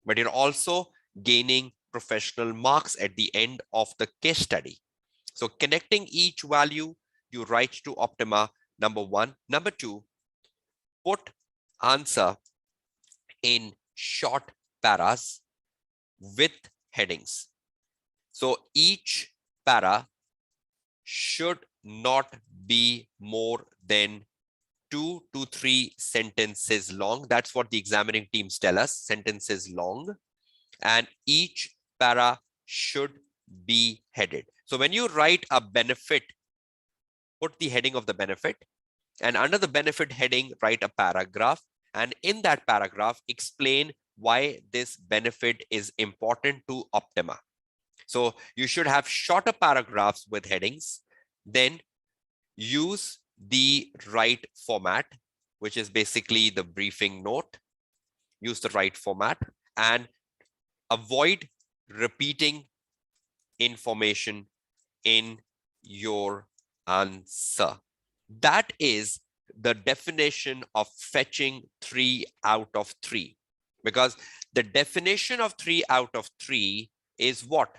but you're also gaining professional marks at the end of the case study. So connecting each value you write to optima, number 1. Number 2, put answer in short paras with headings. So each para should not be more than 2 to 3 sentences long. That's what the examining teams tell us, sentences long. And each para should be headed. So when you write a benefit, put the heading of the benefit, and under the benefit heading, write a paragraph. And in that paragraph, explain why this benefit is important to Optima. So you should have shorter paragraphs with headings, then use the right format, which is basically the briefing note. Use the right format and avoid repeating information in your answer. That is the definition of fetching 3 out of 3, because the definition of 3 out of 3 is what?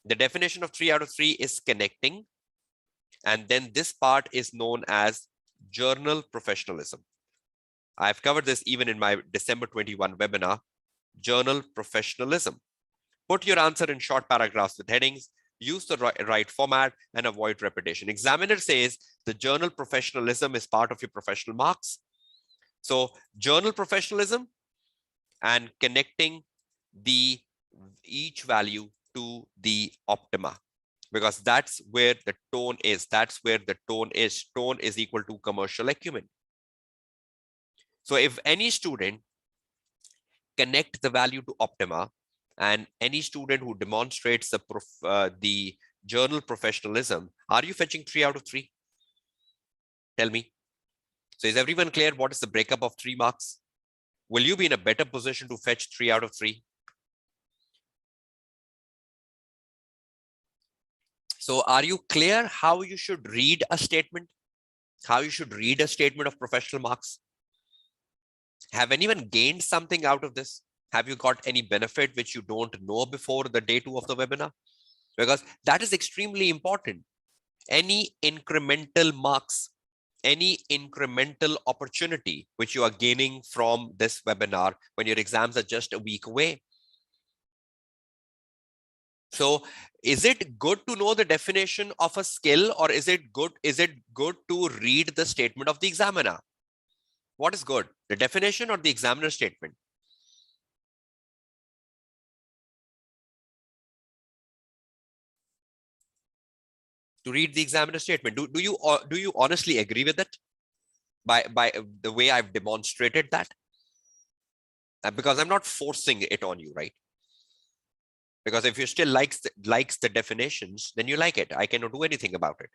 The definition of 3 out of 3 is connecting. And then this part is known as journal professionalism. I've covered this even in my December 21 webinar, journal professionalism. Put your answer in short paragraphs with headings, use the right format, and avoid repetition. Examiner says the journal professionalism is part of your professional marks. So journal professionalism and connecting each value to the Optima, because that's where the tone is. That's where the tone is. Tone is equal to commercial acumen. So if any student connect the value to Optima, and any student who demonstrates the journal professionalism, are you fetching 3 out of 3? Tell me. So is everyone clear what is the breakup of 3 marks? Will you be in a better position to fetch 3 out of 3? So are you clear how you should read a statement? How you should read a statement of professional marks? Have anyone gained something out of this? Have you got any benefit which you don't know before the day 2 of the webinar? Because that is extremely important. Any incremental marks, any incremental opportunity which you are gaining from this webinar when your exams are just a week away. So is it good to know the definition of a skill, or is it good to read the statement of the examiner? What is good, the definition or the examiner statement? To read the examiner statement. Do you honestly agree with it by the way I've demonstrated that? Because I'm not forcing it on you, right? Because if you still likes the definitions, then you like it. I cannot do anything about it.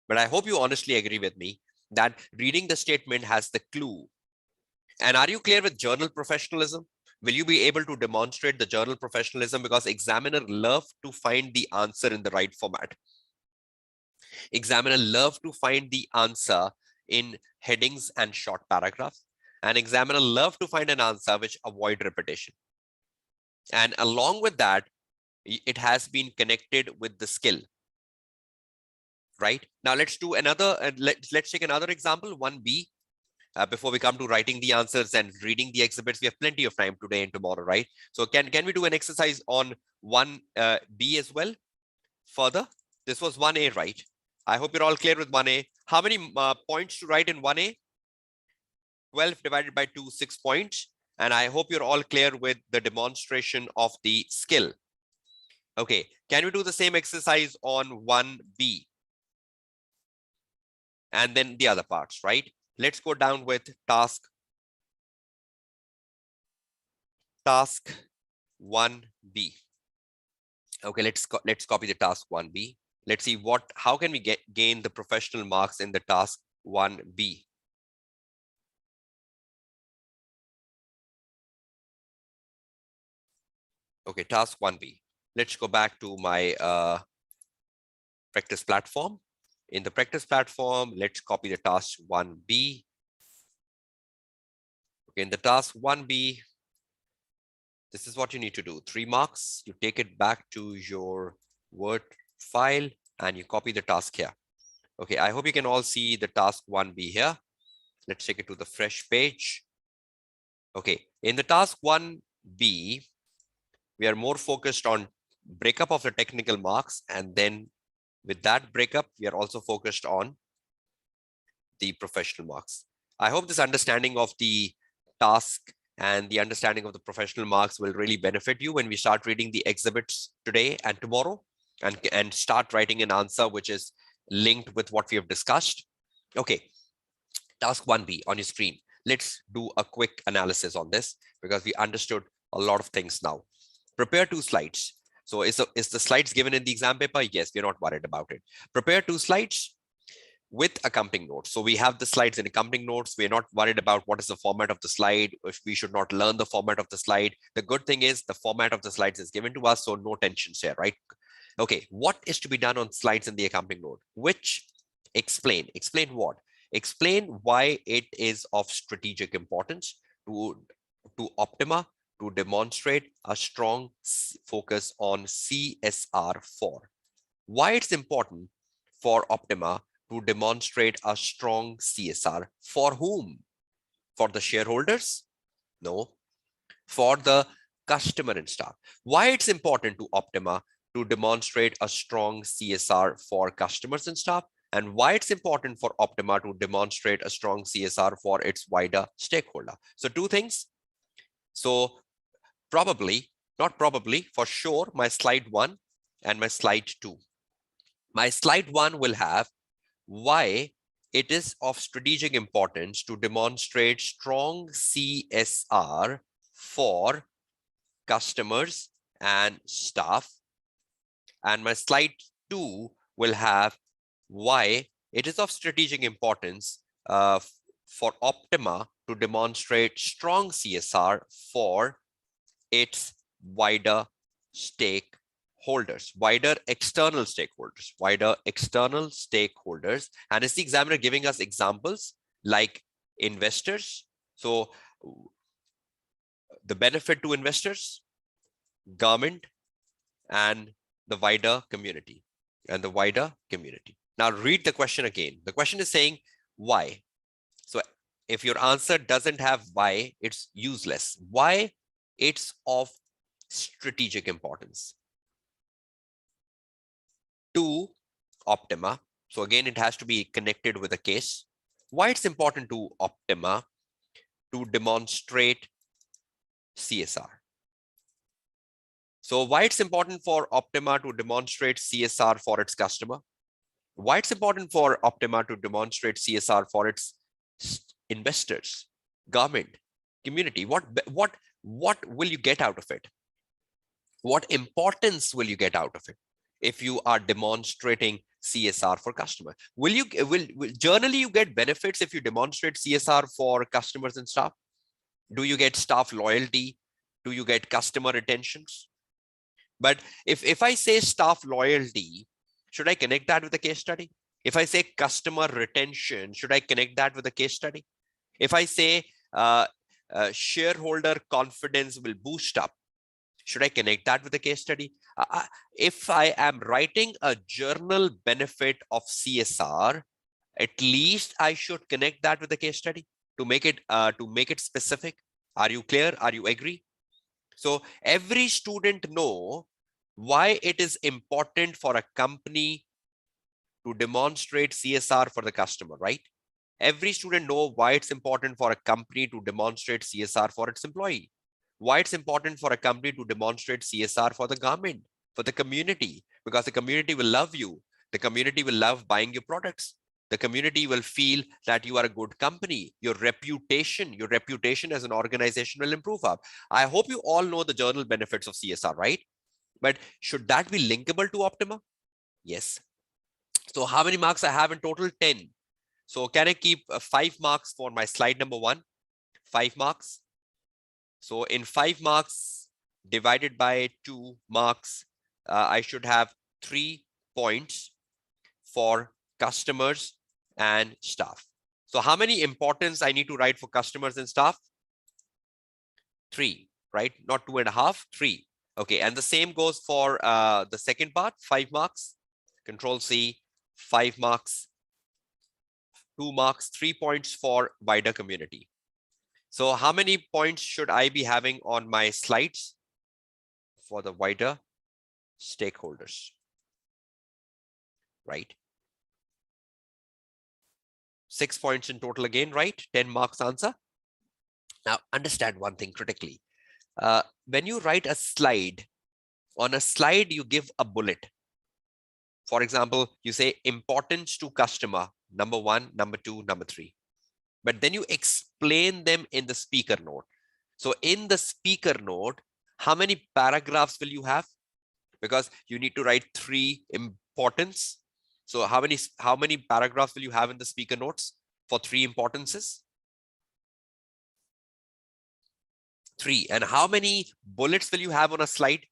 But I hope you honestly agree with me that reading the statement has the clue. And are you clear with journal professionalism? Will you be able to demonstrate the journal professionalism? Because examiner love to find the answer in the right format. Examiner love to find the answer in headings and short paragraphs. And examiner love to find an answer which avoid repetition. And along with that, it has been connected with the skill. Right now, let's do another. Let's take another example, 1B. Before we come to writing the answers and reading the exhibits, we have plenty of time today and tomorrow, right? So can we do an exercise on 1B as well? Further, this was 1A, right? I hope you're all clear with 1A. How many points to write in 1A? 12 divided by 2, 6 points. And I hope you're all clear with the demonstration of the skill. Okay, can we do the same exercise on 1B? And then the other parts, right? Let's go down with task 1B. Okay, let's copy the task 1B. Let's see how can we gain the professional marks in the task 1B. Okay, task 1B. Let's go back to my practice platform. In the practice platform, let's copy the task 1B. Okay, in the task 1B, this is what you need to do. 3 marks, you take it back to your Word file and you copy the task here. Okay, I hope you can all see the task 1B here. Let's take it to the fresh page. Okay, in the task 1B, we are more focused on breakup of the technical marks, and then with that breakup, we are also focused on the professional marks. I hope this understanding of the task and the understanding of the professional marks will really benefit you when we start reading the exhibits today and tomorrow, and start writing an answer which is linked with what we have discussed. Okay, task 1B on your screen. let's do a quick analysis on this because we understood a lot of things now. Prepare 2 slides. So is the slides given in the exam paper? Yes, we're not worried about it. Prepare 2 slides with accompanying notes. So we have the slides in accompanying notes. We're not worried about what is the format of the slide. If we should not learn the format of the slide. The good thing is the format of the slides is given to us, so no tensions here, right? Okay, what is to be done on slides in the accompanying note? Which explain what? Explain why it is of strategic importance to Optima to demonstrate a strong focus on CSR4. Why it's important for Optima to demonstrate a strong CSR. For whom? For the shareholders? No. For the customer and staff. Why it's important to Optima to demonstrate a strong CSR for customers and staff? And why it's important for Optima to demonstrate a strong CSR for its wider stakeholder. So 2 things. So probably, not probably, for sure, my slide 1 and my slide 2. My slide 1 will have why it is of strategic importance to demonstrate strong CSR for customers and staff. And my slide 2 will have why it is of strategic importance for Optima to demonstrate strong CSR for its wider stakeholders, wider external stakeholders. And is the examiner giving us examples like investors? So the benefit to investors, government, and the wider community. Now read the question again. The question is saying why. So if your answer doesn't have why, it's useless. Why it's of strategic importance to Optima. So again, it has to be connected with a case. Why it's important to Optima to demonstrate CSR. So why it's important for Optima to demonstrate CSR for its customer? Why it's important for Optima to demonstrate CSR for its investors, government, community? What will you get out of it? What importance will you get out of it if you are demonstrating CSR for customer? Will generally you get benefits if you demonstrate CSR for customers and staff? Do you get staff loyalty? Do you get customer retentions? But if I say staff loyalty, should I connect that with a case study? If I say customer retention, should I connect that with a case study? If I say shareholder confidence will boost up, should I connect that with a case study? If I am writing a journal benefit of CSR, at least I should connect that with a case study to make it specific. Are you clear? Are you agree? So every student know why it is important for a company to demonstrate CSR for the customer, right? Every student know why it's important for a company to demonstrate CSR for its employee. Why it's important for a company to demonstrate CSR for the government, for the community, because the community will love you. The community will love buying your products. The community will feel that you are a good company. Your reputation as an organization will improve up. I hope you all know the journal benefits of CSR, right? But should that be linkable to Optima? Yes. So how many marks I have in total? 10. So can I keep 5 marks for my slide number 1? 5 marks. So in 5 marks divided by 2 marks, I should have 3 points for customers and staff. So how many importance I need to write for customers and staff? 3, right? Not 2.5, 3. Okay, and the same goes for the second part, 5 marks. Control C, 5 marks, 2 marks, 3 points for wider community. So how many points should I be having on my slides for the wider stakeholders? Right? 6 points in total again, right? 10 marks answer. Now understand one thing critically. When you write a slide, on a slide you give a bullet. For example, you say importance to customer, number 1, number 2, number 3. but then you explain them in the speaker note. So in the speaker note, how many paragraphs will you have? Because you need to write 3 importance. So how many paragraphs will you have in the speaker notes for 3 importances? 3. And how many bullets will you have on a slide?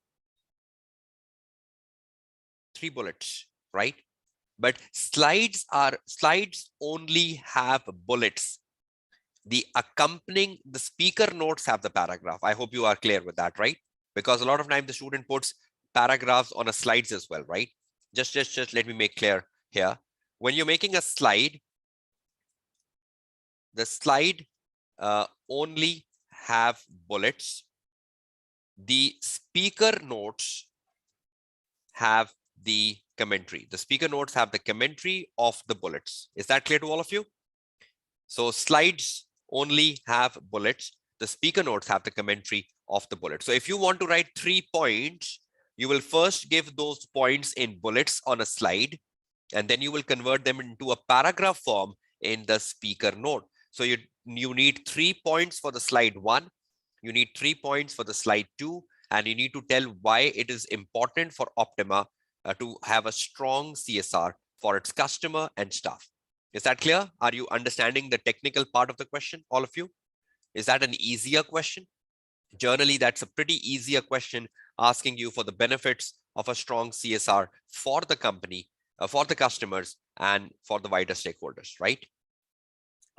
3 bullets, right? But slides only have bullets. The speaker notes have the paragraph. I hope you are clear with that, right? Because a lot of times the student puts paragraphs on a slides as well, right? Just let me make clear here. When you're making a slide, the slide only have bullets. The speaker notes have the commentary. The speaker notes have the commentary of the bullets. Is that clear to all of you? So slides only have bullets. The speaker notes have the commentary of the bullet. So if you want to write 3 points, you will first give those points in bullets on a slide, and then you will convert them into a paragraph form in the speaker note. So you need 3 points for the slide 1, you need 3 points for the slide 2, and you need to tell why it is important for Optima to have a strong CSR for its customer and staff. Is that clear? Are you understanding the technical part of the question, all of you? Is that an easier question? Generally, that's a pretty easier question asking you for the benefits of a strong CSR for the company, for the customers, and for the wider stakeholders, right?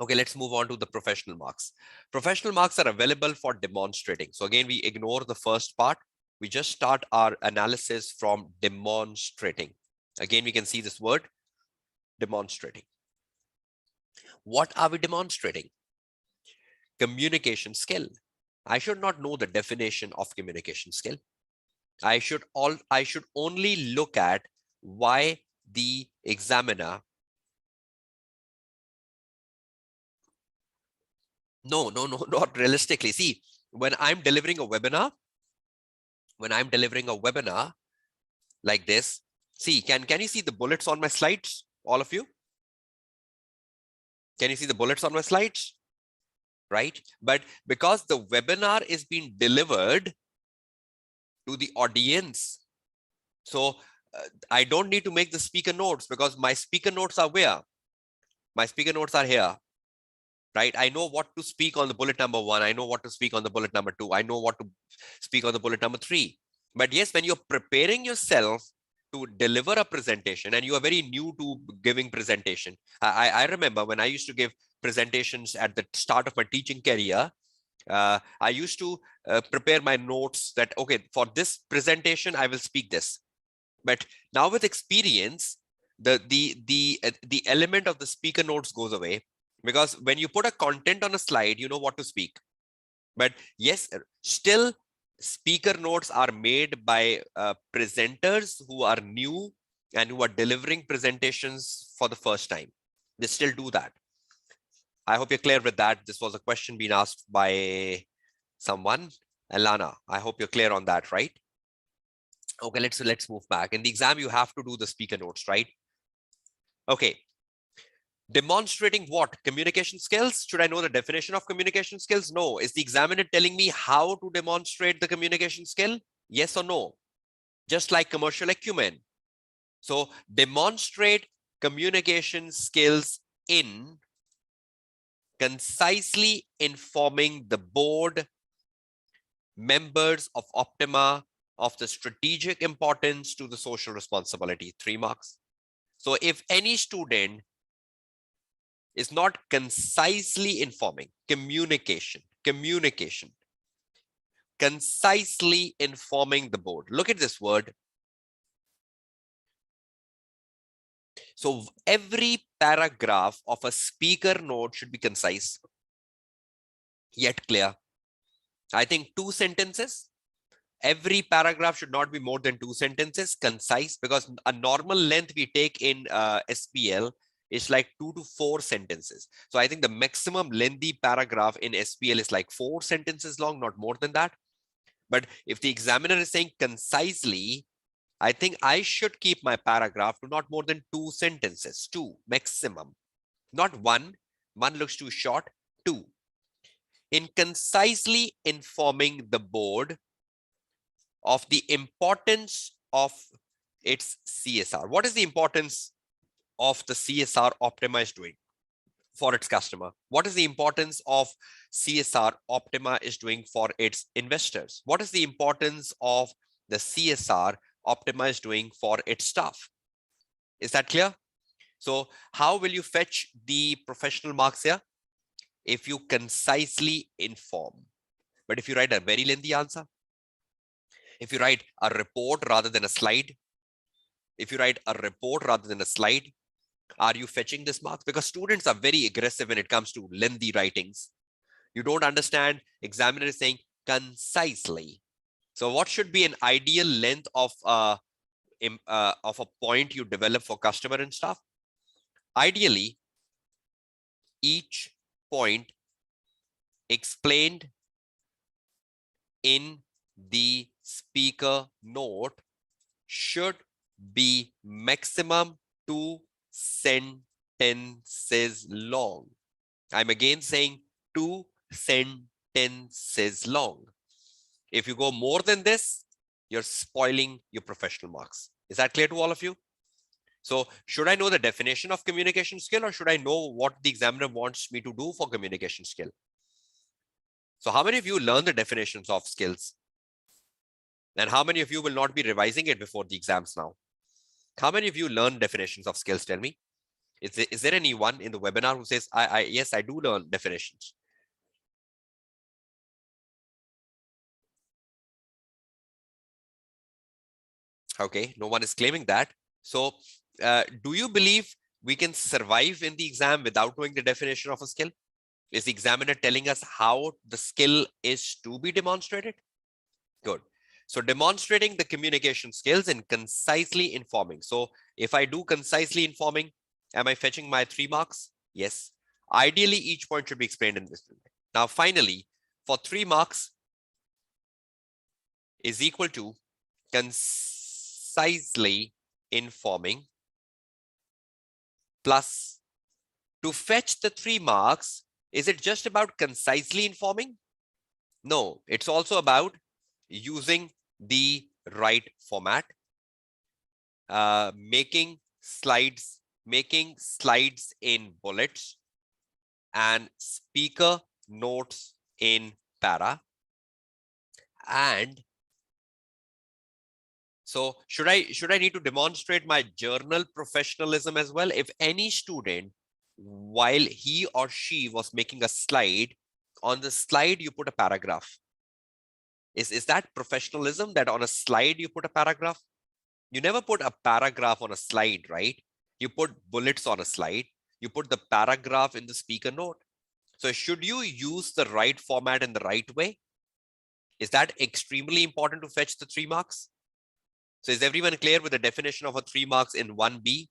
Okay, let's move on to the professional marks. Professional marks are available for demonstrating. So again, we ignore the first part. We just start our analysis from demonstrating. Again, we can see this word, demonstrating. What are we demonstrating? Communication skill. I should not know the definition of communication skill. I should only look at why the examiner. No, not realistically. See, when I'm delivering a webinar like this, see, can you see the bullets on my slides, all of you? Can you see the bullets on my slides? Right? But because the webinar is being delivered to the audience, so I don't need to make the speaker notes, because my speaker notes are where? My speaker notes are here, right? I know what to speak on the bullet number 1. I know what to speak on the bullet number 2. I know what to speak on the bullet number 3. But yes, when you're preparing yourself to deliver a presentation and you are very new to giving presentation, I remember when I used to give presentations at the start of my teaching career, I used to prepare my notes that, okay, for this presentation, I will speak this. But now with experience, the element of the speaker notes goes away, because when you put a content on a slide, you know what to speak. But yes, still speaker notes are made by presenters who are new and who are delivering presentations for the first time. They still do that. I hope you're clear with that. This was a question being asked by someone, Alana. I hope you're clear on that, right? Okay, let's move back. In the exam, you have to do the speaker notes, right? Okay. Demonstrating what? Communication skills? Should I know the definition of communication skills? No. Is the examiner telling me how to demonstrate the communication skill? Yes or no? Just like commercial acumen. So demonstrate communication skills in concisely informing the board members of Optima of the strategic importance to the social responsibility. 3 marks. So if any student is not concisely informing, communication, concisely informing the board. Look at this word. So every paragraph of a speaker note should be concise, yet clear. I think 2 sentences. Every paragraph should not be more than 2 sentences, concise, because a normal length we take in SBL is like 2 to 4 sentences. So I think the maximum lengthy paragraph in SBL is like 4 sentences long, not more than that. But if the examiner is saying concisely, I think I should keep my paragraph to not more than 2 sentences, 2 maximum, not 1, 1 looks too short. 2, in concisely informing the board of the importance of its CSR. What is the importance of the CSR Optima is doing for its customer? What is the importance of CSR Optima is doing for its investors? What is the importance of the CSR Optima is doing for its staff? Is that clear? So how will you fetch the professional marks here? If you concisely inform. But if you write a very lengthy answer, if you write a report rather than a slide, if you write a report rather than a slide, are you fetching this marks? Because students are very aggressive when it comes to lengthy writings. You don't understand, examiner is saying concisely. So what should be an ideal length of a point you develop for customer and staff? Ideally, each point explained in the speaker note should be maximum 2 sentences long. I'm again saying 2 sentences long. If you go more than this, you're spoiling your professional marks. Is that clear to all of you? So should I know the definition of communication skill, or should I know what the examiner wants me to do for communication skill? So how many of you learn the definitions of skills? And how many of you will not be revising it before the exams now? How many of you learn definitions of skills? Tell me. Is there anyone in the webinar who says, yes, I do learn definitions? Okay, no one is claiming that. So do you believe we can survive in the exam without knowing the definition of a skill? Is the examiner telling us how the skill is to be demonstrated? Good. So demonstrating the communication skills and concisely informing. So if I do concisely informing, am I fetching my 3 marks? Yes. Ideally, each point should be explained in this way. Now, finally, for 3 marks is equal to concisely informing plus, to fetch the 3 marks, is it just about concisely informing? No, it's also about using the right format, making slides in bullets, and speaker notes in para. And so should I need to demonstrate my journal professionalism as well? If any student, while he or she was making a slide, on the slide you put a paragraph, is that professionalism, that on a slide you put a paragraph? You never put a paragraph on a slide, right? You put bullets on a slide. You put the paragraph in the speaker note. So should you use the right format in the right way? Is that extremely important to fetch the 3 marks? So is everyone clear with the definition of a 3 marks in 1B?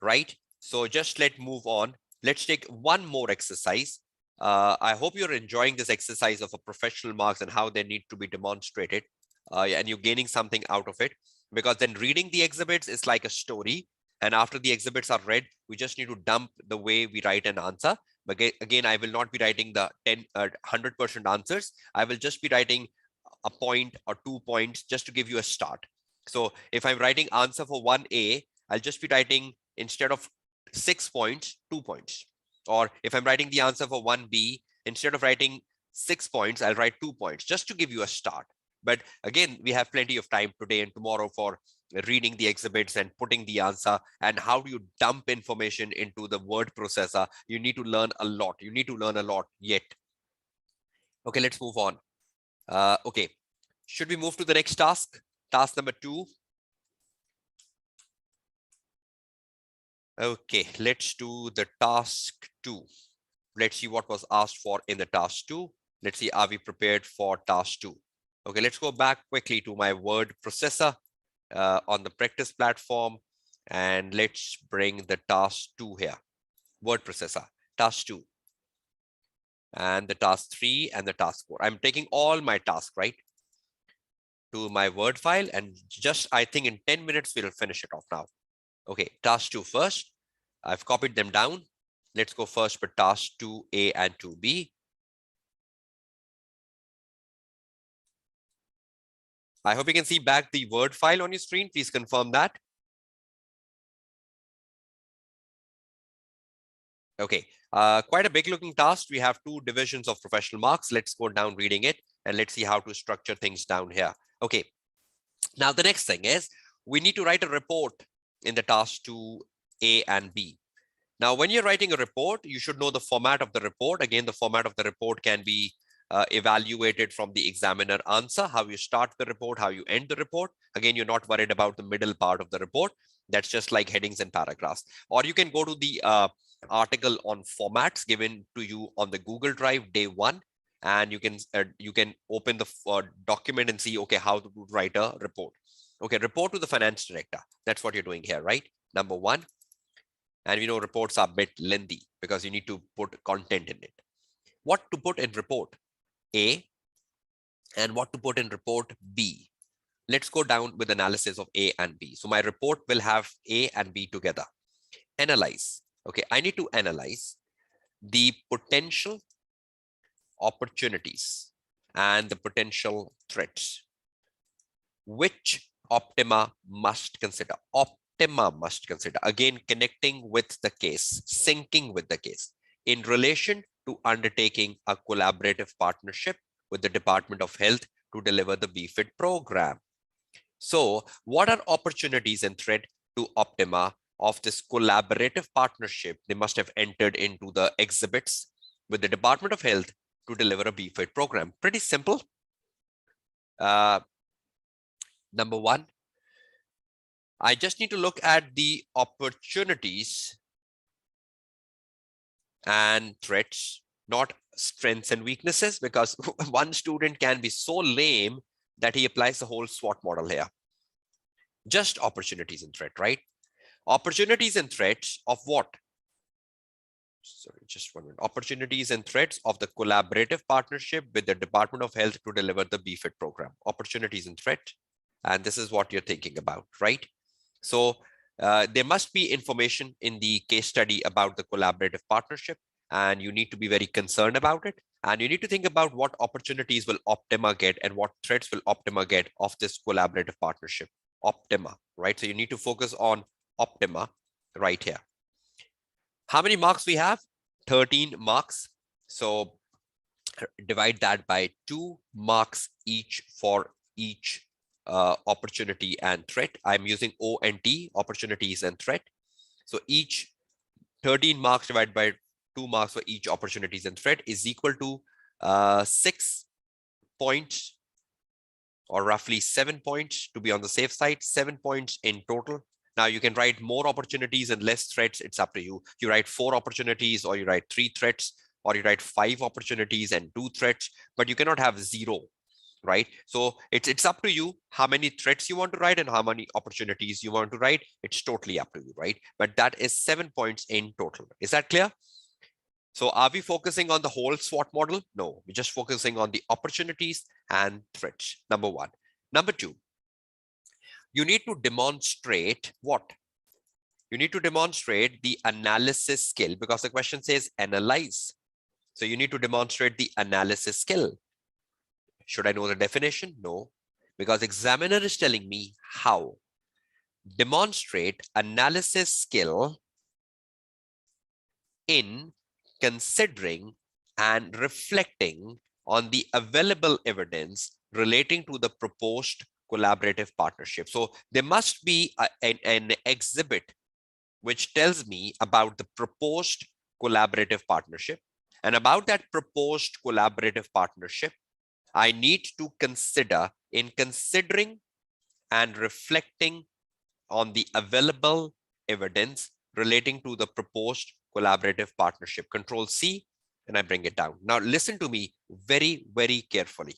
Right? So just let's move on. Let's take one more exercise. I hope you're enjoying this exercise of a professional marks and how they need to be demonstrated. And you're gaining something out of it, because then reading the exhibits is like a story. And after the exhibits are read, we just need to dump the way we write an answer. But again, I will not be writing the 100% answers. I will just be writing a point or 2 points just to give you a start. So if I'm writing answer for 1A, I'll just be writing, instead of 6 points, 2 points. Or if I'm writing the answer for 1B, instead of writing 6 points, I'll write 2 points just to give you a start. But again, we have plenty of time today and tomorrow for reading the exhibits and putting the answer. And how do you dump information into the word processor? You need to learn a lot. You need to learn a lot yet. Okay, let's move on. Okay, should we move to the next task? Task number 2. Okay, let's do the task 2. Let's see what was asked for in the task 2. Let's see, are we prepared for task 2? Okay, let's go back quickly to my word processor on the practice platform, and let's bring the task 2 here. Word processor, task 2, and the task 3 and the task 4. I'm taking all my tasks, right, to my Word file, and just, I think in 10 minutes, we'll finish it off now. Okay, task 2 first. I've copied them down. Let's go first for task 2A and 2B. I hope you can see back the Word file on your screen. Please confirm that. Okay, quite a big looking task. We have 2 divisions of professional marks. Let's go down reading it and let's see how to structure things down here. Okay, now the next thing is we need to write a report in the task 2A and B. Now, when you're writing a report, you should know the format of the report. Again, the format of the report can be evaluated from the examiner answer, how you start the report, how you end the report. Again, you're not worried about the middle part of the report. That's just like headings and paragraphs. Or you can go to the article on formats given to you on the Google Drive day 1, and you can open the document and see, okay, how to write a report. Okay, report to the finance director. That's what you're doing here, right? Number 1. And we know reports are a bit lengthy because you need to put content in it. What to put in report A and what to put in report B. Let's go down with analysis of A and B. So my report will have A and B together. Analyze. Okay, I need to analyze the potential opportunities and the potential threats. Which optima must consider? Optima must consider. Again, connecting with the case, syncing with the case in relation to undertaking a collaborative partnership with the Department of Health to deliver the BFIT program. So what are opportunities and threat to optima of this collaborative partnership? They must have entered into the exhibits with the Department of Health to deliver a BFIT program. Pretty simple. Number 1, I just need to look at the opportunities and threats, not strengths and weaknesses, because one student can be so lame that he applies the whole SWOT model here. Just opportunities and threat, right? Opportunities and threats of what? Sorry, just 1 minute. Opportunities and threats of the collaborative partnership with the Department of Health to deliver the BFIT program. Opportunities and threat. And this is what you're thinking about, right? So there must be information in the case study about the collaborative partnership, and you need to be very concerned about it. And you need to think about what opportunities will Optima get and what threats will Optima get of this collaborative partnership. Optima, right? So you need to focus on Optima right here. How many marks we have? 13 marks. So divide that by 2 marks each for each opportunity and threat. I'm using O and T, opportunities and threat. So each 13 marks divided by 2 marks for each opportunities and threat is equal to 6 points, or roughly 7 points to be on the safe side, 7 points in total. Now you can write more opportunities and less threats. It's up to you. You write 4 opportunities, or you write 3 threats, or you write 5 opportunities and 2 threats, but you cannot have 0. Right? So it's up to you how many threats you want to write and how many opportunities you want to write. It's totally up to you, right? But that is 7 points in total. Is that clear? So are we focusing on the whole SWOT model? No, we're just focusing on the opportunities and threats. Number 1. Number 2, you need to demonstrate what? You need to demonstrate the analysis skill, because the question says analyze. So you need to demonstrate the analysis skill. Should I know the definition? No, because examiner is telling me how. Demonstrate analysis skill in considering and reflecting on the available evidence relating to the proposed collaborative partnership. So there must be an exhibit which tells me about the proposed collaborative partnership. And about that proposed collaborative partnership, I need to consider, in considering and reflecting on the available evidence relating to the proposed collaborative partnership. Control C, and I bring it down. Now listen to me very, very carefully.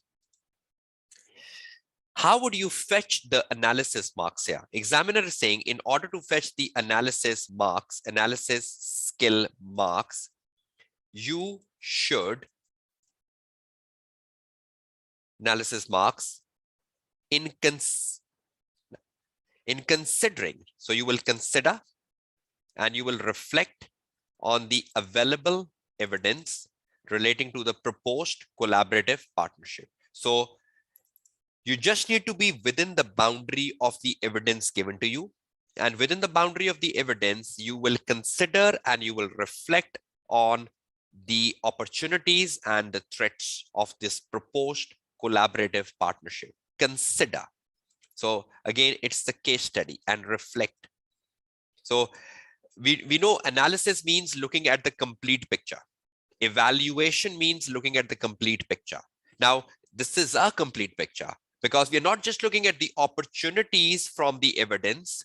How would you fetch the analysis marks here? Examiner is saying in order to fetch the analysis marks, analysis skill marks, you should analysis marks in considering. So you will consider and you will reflect on the available evidence relating to the proposed collaborative partnership. So you just need to be within the boundary of the evidence given to you. And within the boundary of the evidence, you will consider and you will reflect on the opportunities and the threats of this proposed collaborative partnership. Consider. So again, it's the case study and reflect. So we know analysis means looking at the complete picture. Evaluation means looking at the complete picture. Now, this is a complete picture because we're not just looking at the opportunities from the evidence,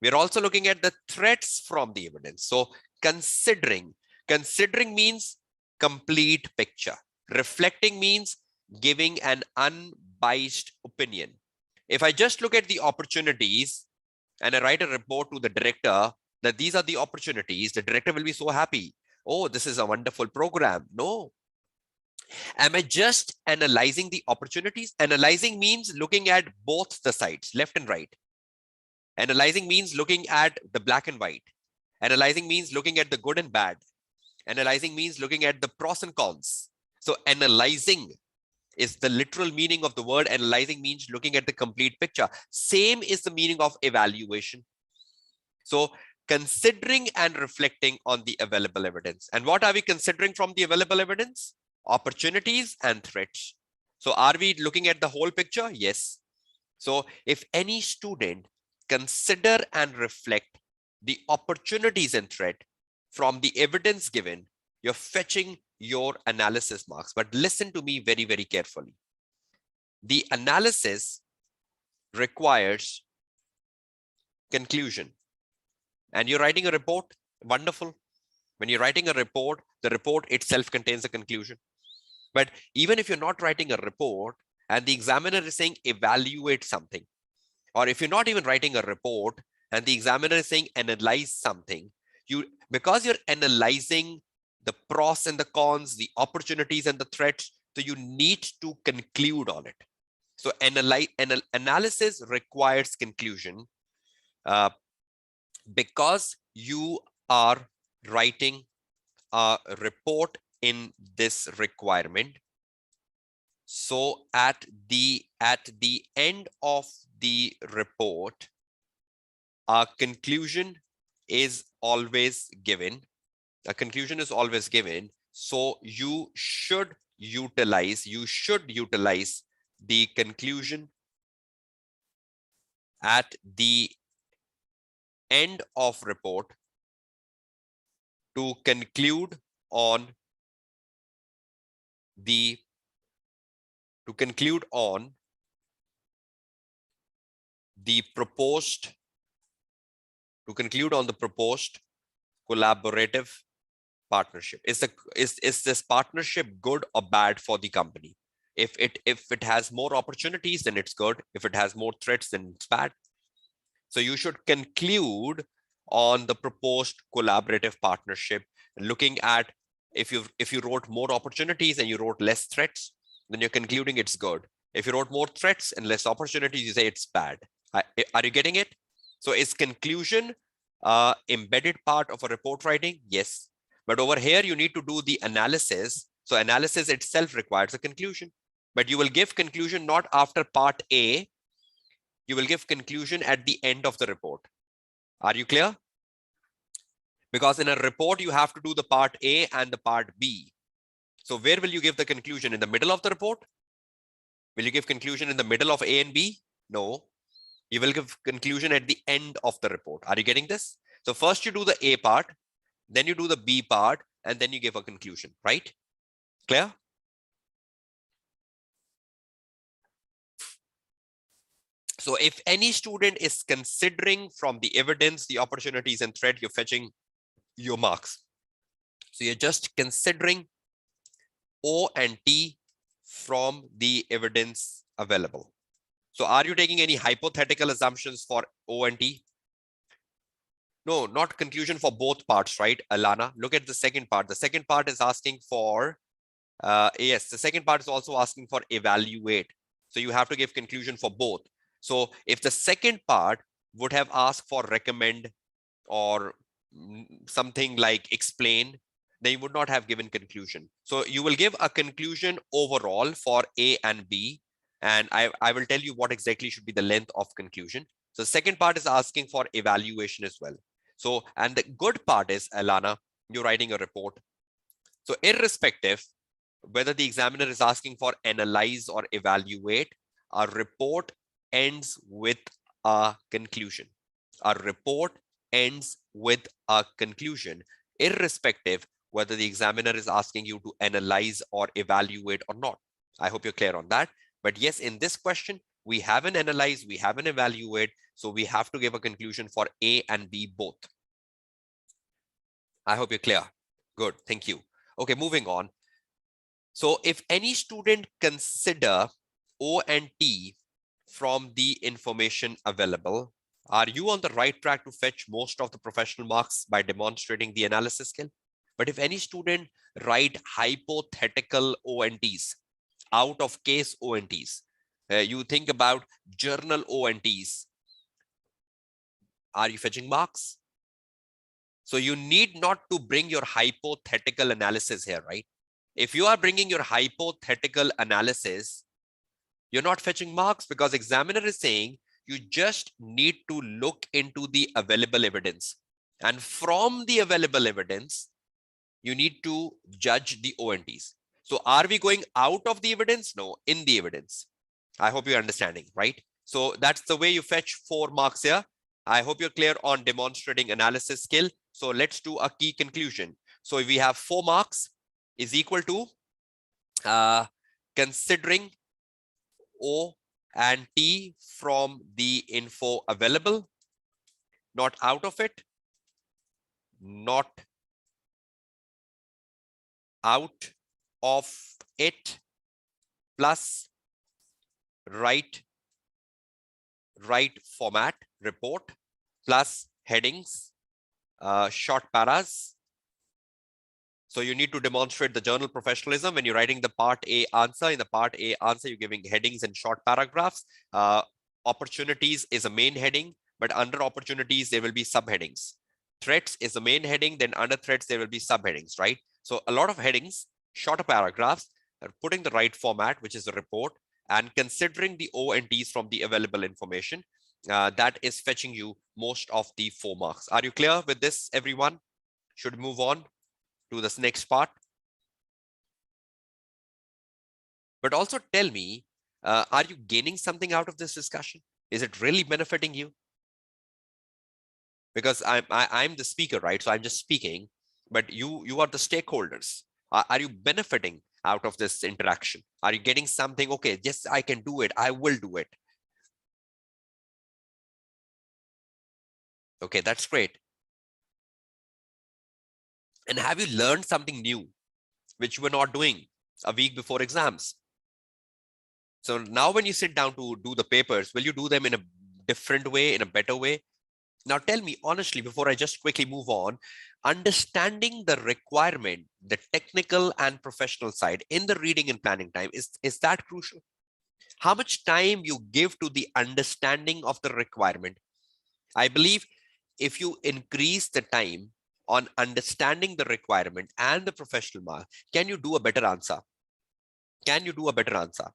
we're also looking at the threats from the evidence. So considering means complete picture. Reflecting means giving an unbiased opinion. If I just look at the opportunities and I write a report to the director that these are the opportunities, the director will be so happy. Oh, this is a wonderful program. No. Am I just analyzing the opportunities? Analyzing means looking at both the sides, left and right. Analyzing means looking at the black and white. Analyzing means looking at the good and bad. Analyzing means looking at the pros and cons. So analyzing is the literal meaning of the word. Analyzing means looking at the complete picture. Same is the meaning of evaluation. So considering and reflecting on the available evidence. And what are we considering from the available evidence? Opportunities and threats. So are we looking at the whole picture? Yes. So if any student consider and reflect the opportunities and threat from the evidence given, you're fetching your analysis marks. But listen to me very, very carefully. The analysis requires conclusion. And you're writing a report, wonderful. When you're writing a report, the report itself contains a conclusion. But even if you're not writing a report and the examiner is saying evaluate something, or if you're not even writing a report and the examiner is saying analyze something, because you're analyzing the pros and the cons, the opportunities and the threats, so you need to conclude on it. So analysis requires conclusion because you are writing a report in this requirement. So at the end of the report, a conclusion is always given. A conclusion is always given. So you should utilize the conclusion at the end of report to conclude on the proposed collaborative partnership. Is this partnership good or bad for the company? If it has more opportunities, then it's good. If it has more threats, then it's bad. So you should conclude on the proposed collaborative partnership, looking at if you wrote more opportunities and you wrote less threats, then you're concluding it's good. If you wrote more threats and less opportunities, you say it's bad. Are you getting it? So is conclusion embedded part of a report writing? Yes. But over here, you need to do the analysis. So analysis itself requires a conclusion. But you will give conclusion not after part A. You will give conclusion at the end of the report. Are you clear? Because in a report, you have to do the part A and the part B. So where will you give the conclusion? In the middle of the report? Will you give conclusion in the middle of A and B? No. You will give conclusion at the end of the report. Are you getting this? So first you do the A part, then you do the B part, and then you give a conclusion, right? Clear? So if any student is considering from the evidence, the opportunities and threat, you're fetching your marks. So you're just considering O and T from the evidence available. So are you taking any hypothetical assumptions for O and T? No, not conclusion for both parts, right, Alana? Look at the second part. The second part is asking for, yes, the second part is also asking for evaluate. So you have to give conclusion for both. So if the second part would have asked for recommend or something like explain, then you would not have given conclusion. So you will give a conclusion overall for A and B. And I will tell you what exactly should be the length of conclusion. So second part is asking for evaluation as well. So, and the good part is, Alana, you're writing a report. So irrespective whether the examiner is asking for analyze or evaluate, a report ends with a conclusion. A report ends with a conclusion, irrespective whether the examiner is asking you to analyze or evaluate or not. I hope you're clear on that. But yes, in this question, we have an analyze, we have an evaluate, so we have to give a conclusion for A and B both. I hope you're clear. Good, thank you. Okay, moving on. So if any student consider O and T from the information available, are you on the right track to fetch most of the professional marks by demonstrating the analysis skill? But if any student write hypothetical ONTs, out of case ONTs, you think about journal ONTs, are you fetching marks? So you need not to bring your hypothetical analysis here, right? If you are bringing your hypothetical analysis, you're not fetching marks, because examiner is saying you just need to look into the available evidence. And from the available evidence, you need to judge the ONTs. So are we going out of the evidence? No, in the evidence. I hope you're understanding, right? So that's the way you fetch 4 marks here. I hope you're clear on demonstrating analysis skill. So let's do a key conclusion. So if we have 4 marks is equal to considering O and T from the info available, not out of it, not out of it, plus right format report, plus headings, short paras. So you need to demonstrate the journal professionalism when you're writing the part A answer. In the part A answer, you're giving headings and short paragraphs. Opportunities is a main heading, but under opportunities, there will be subheadings. Threats is the main heading, then under threats, there will be subheadings, right? So a lot of headings, shorter paragraphs, putting the right format, which is a report, and considering the O and Ts from the available information, that is fetching you most of the 4 marks. Are you clear with this, everyone? Should move on to this next part. But also tell me, are you gaining something out of this discussion? Is it really benefiting you? Because I'm the speaker, right? So I'm just speaking, but you are the stakeholders. Are you benefiting out of this interaction? Are you getting something? Okay, yes, I can do it. I will do it. Okay, that's great. And have you learned something new, which you were not doing a week before exams? So now when you sit down to do the papers, will you do them in a different way, in a better way? Now tell me honestly, before I just quickly move on, understanding the requirement, the technical and professional side in the reading and planning time, is that crucial? How much time you give to the understanding of the requirement? I believe if you increase the time on understanding the requirement and the professional mark, can you do a better answer? Can you do a better answer?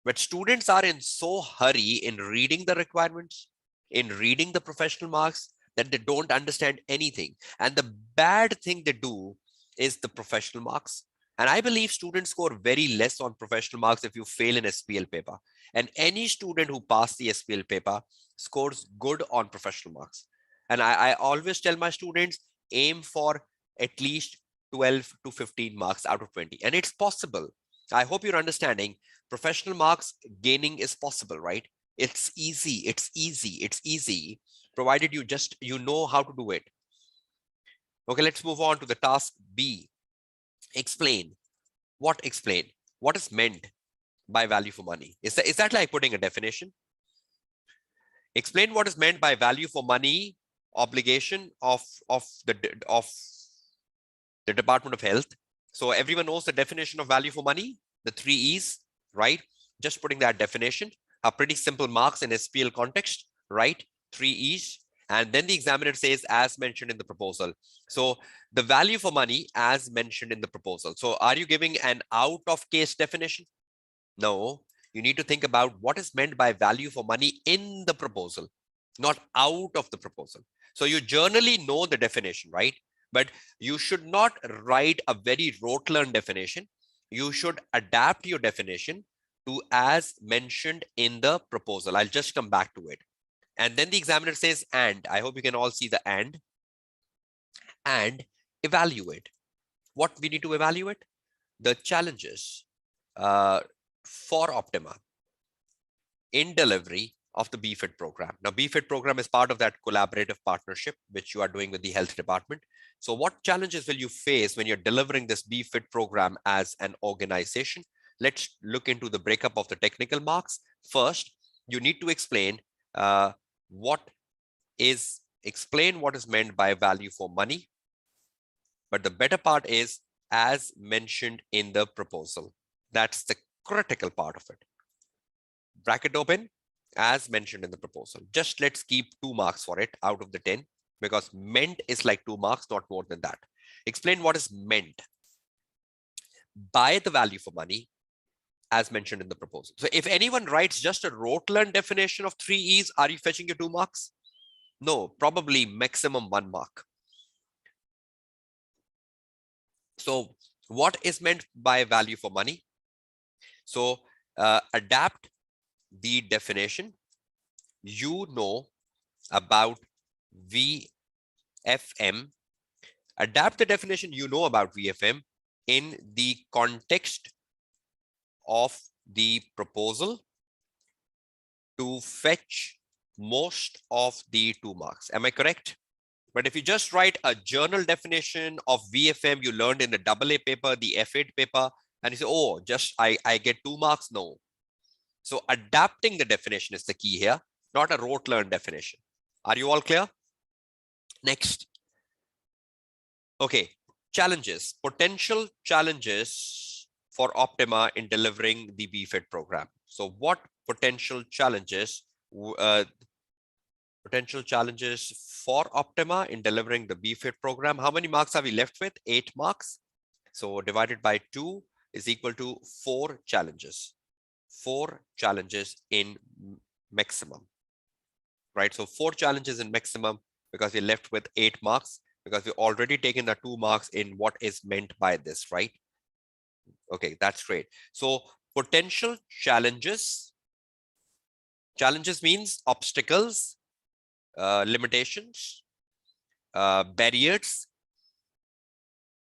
But students are in so hurry in reading the requirements, in reading the professional marks, that they don't understand anything. And the bad thing they do is the professional marks. And I believe students score very less on professional marks if you fail in SBL paper. And any student who passed the SBL paper scores good on professional marks. And I always tell my students, aim for at least 12 to 15 marks out of 20. And it's possible. I hope you're understanding. Professional marks gaining is possible, right? It's easy, it's easy, it's easy, provided you know how to do it. Okay, let's move on to the task B. Explain. What explain? What is meant by value for money? Is that like putting a definition? Explain what is meant by value for money, obligation of the Department of Health. So everyone knows the definition of value for money, the 3 E's, right? Just putting that definition, a pretty simple marks in SPL context, right? 3 E's. And then the examiner says, as mentioned in the proposal. So the value for money as mentioned in the proposal. So are you giving an out of case definition? No, you need to think about what is meant by value for money in the proposal, not out of the proposal. So you generally know the definition, right? But you should not write a very rote learned definition. You should adapt your definition to as mentioned in the proposal. I'll just come back to it. And then the examiner says, and I hope you can all see the and evaluate. What we need to evaluate? The challenges for Optima in delivery of the BFIT program. Now, BFIT program is part of that collaborative partnership, which you are doing with the health department. So what challenges will you face when you're delivering this BFIT program as an organization? Let's look into the breakup of the technical marks. First, you need to explain what is meant by value for money. But the better part is as mentioned in the proposal. That's the critical part of it. Bracket open, as mentioned in the proposal. Just let's keep 2 marks for it out of the 10, because meant is like 2 marks, not more than that. Explain what is meant by the value for money as mentioned in the proposal. So if anyone writes just a rote learned definition of 3 E's, are you fetching your 2 marks? No, probably maximum 1 mark. So what is meant by value for money? So adapt the definition you know about VFM. Adapt the definition you know about VFM in the context of the proposal to fetch most of the 2 marks. Am I correct? But if you just write a journal definition of VFM you learned in the AA paper, the F8 paper, and you say, oh, just I get 2 marks, no. So adapting the definition is the key here, not a rote learned definition. Are you all clear? Next. Okay, challenges, potential challenges for Optima in delivering the BFIT program. So what potential challenges for Optima in delivering the BFIT program? How many marks are we left with? 8 marks. So divided by 2 is equal to 4 challenges. 4 challenges in maximum, right? So 4 challenges in maximum, because we're left with 8 marks, because we've already taken the 2 marks in what is meant by this, right? Okay, that's great. So potential challenges. Challenges means obstacles, limitations, barriers,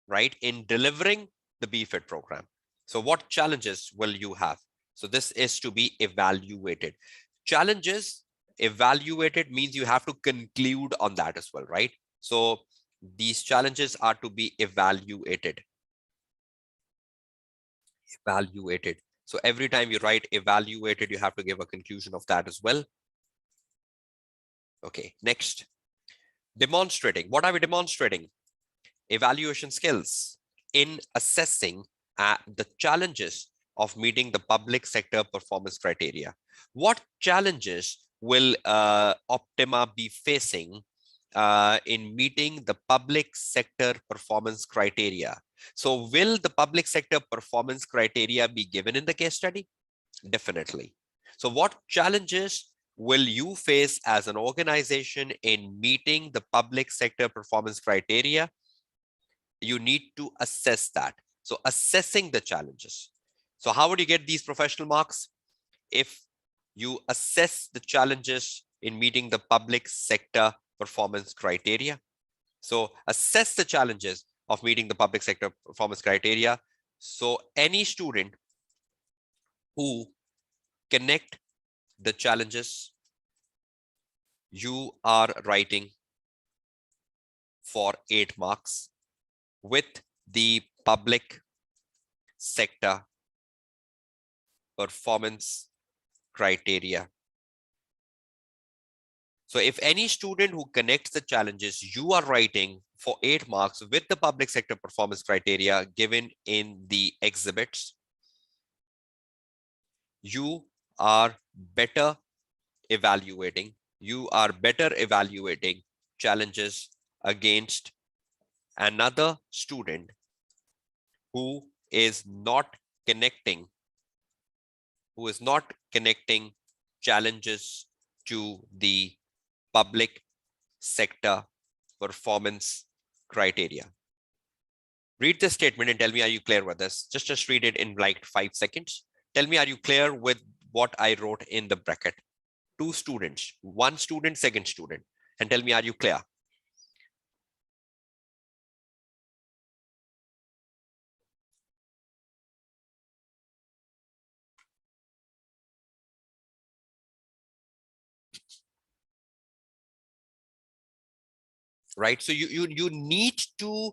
right, in delivering the BFIT program. So what challenges will you have? So this is to be evaluated. Challenges evaluated means you have to conclude on that as well, right? So these challenges are to be evaluated. Evaluated. So every time you write evaluated, you have to give a conclusion of that as well. Okay, next. Demonstrating. What are we demonstrating? Evaluation skills in assessing the challenges of meeting the public sector performance criteria. What challenges will Optima be facing in meeting the public sector performance criteria? So will the public sector performance criteria be given in the case study? Definitely. So what challenges will you face as an organization in meeting the public sector performance criteria? You need to assess that. So assessing the challenges. So how would you get these professional marks? If you assess the challenges in meeting the public sector performance criteria. So assess the challenges of meeting the public sector performance criteria. So any student who connect the challenges you are writing for 8 marks with the public sector performance criteria. So if any student who connects the challenges you are writing for 8 marks with the public sector performance criteria given in the exhibits, you are better evaluating you are better evaluating challenges against another student who is not connecting, challenges to the public sector performance criteria. Read this statement and tell me, are you clear with this? Just read it in like 5 seconds. Tell me, are you clear with what I wrote in the bracket? 2 students, 1 student, second student, and tell me, are you clear? Right? So you need to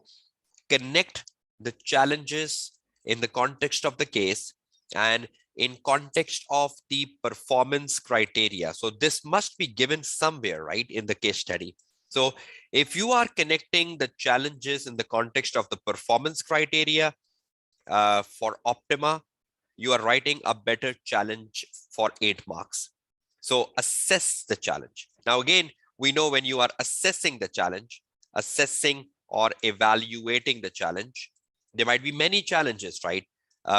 connect the challenges in the context of the case and in context of the performance criteria. So this must be given somewhere, right, in the case study. So if you are connecting the challenges in the context of the performance criteria for Optima, you are writing a better challenge for 8 marks. So assess the challenge. Now, again, we know when you are assessing the challenge, assessing or evaluating the challenge, there might be many challenges, right?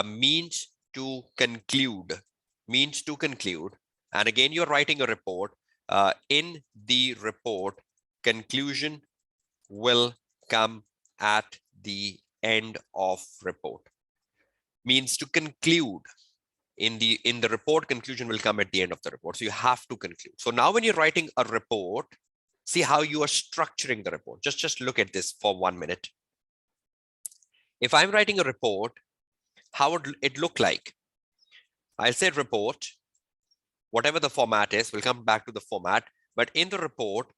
Means to conclude. And again, you're writing a report. In the report, conclusion will come at the end of report. Means to conclude. In the report, conclusion will come at the end of the report. So you have to conclude. So now when you're writing a report, see how you are structuring the report. Just look at this for 1 minute. If I'm writing a report, how would it look like? I'll say report, whatever the format is, we'll come back to the format. But in the report,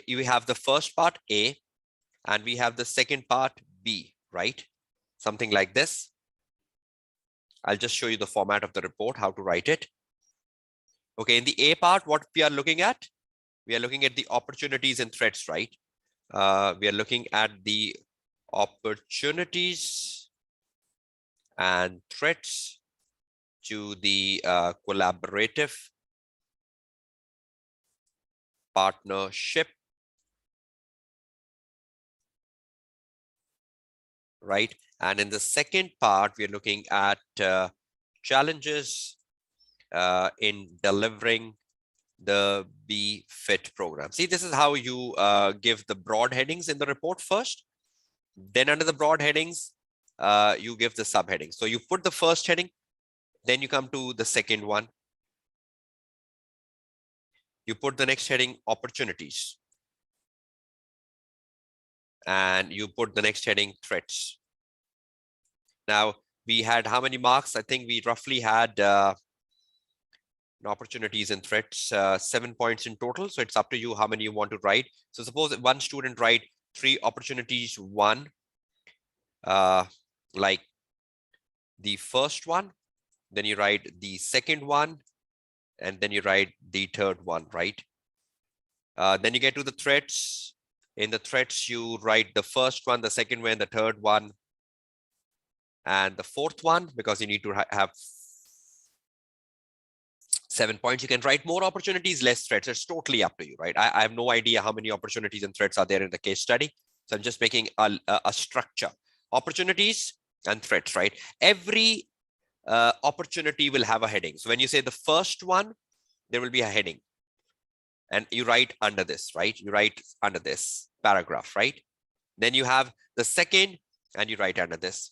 you have the first part A, and we have the second part B, right? Something like this. I'll just show you the format of the report, how to write it. Okay, in the A part, what we are looking at? We are looking at the opportunities and threats, right? We are looking at the opportunities and threats to the collaborative partnership, right? And in the second part, we are looking at challenges in delivering the BFIT program. See, this is how you give the broad headings in the report first. Then under the broad headings, you give the subheadings. So you put the first heading, then you come to the second one. You put the next heading, opportunities. And you put the next heading, threats. Now, we had how many marks? I think we roughly had opportunities and threats, 7 points in total. So it's up to you how many you want to write. So suppose one student write 3 opportunities, 1, like the first one, then you write the second one, and then you write the third one, right? Then you get to the threats. In the threats, you write the first one, the second one, the third one, and the fourth one, because you need to have 7 points. You can write more opportunities, less threats. It's totally up to you, right? I have no idea how many opportunities and threats are there in the case study. So I'm just making a structure. Opportunities and threats, right? Every opportunity will have a heading. So when you say the first one, there will be a heading. And you write under this, right? You write under this paragraph, right? Then you have the second, and you write under this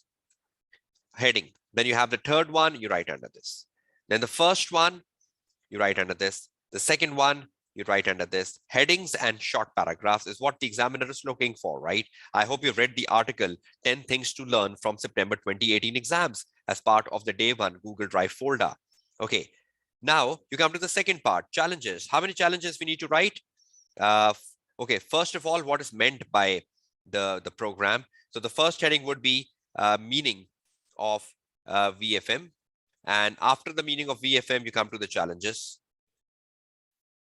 heading. Then you have the third one, you write under this. Then the first one, you write under this. The second one, you write under this. Headings and short paragraphs is what the examiner is looking for, right? I hope you've read the article, 10 Things to Learn from September 2018 Exams as part of the Day 1 Google Drive folder. Okay, now you come to the second part, challenges. How many challenges we need to write? Okay, first of all, what is meant by the program? So the first heading would be meaning of VFM. And after the meaning of VFM, you come to the challenges.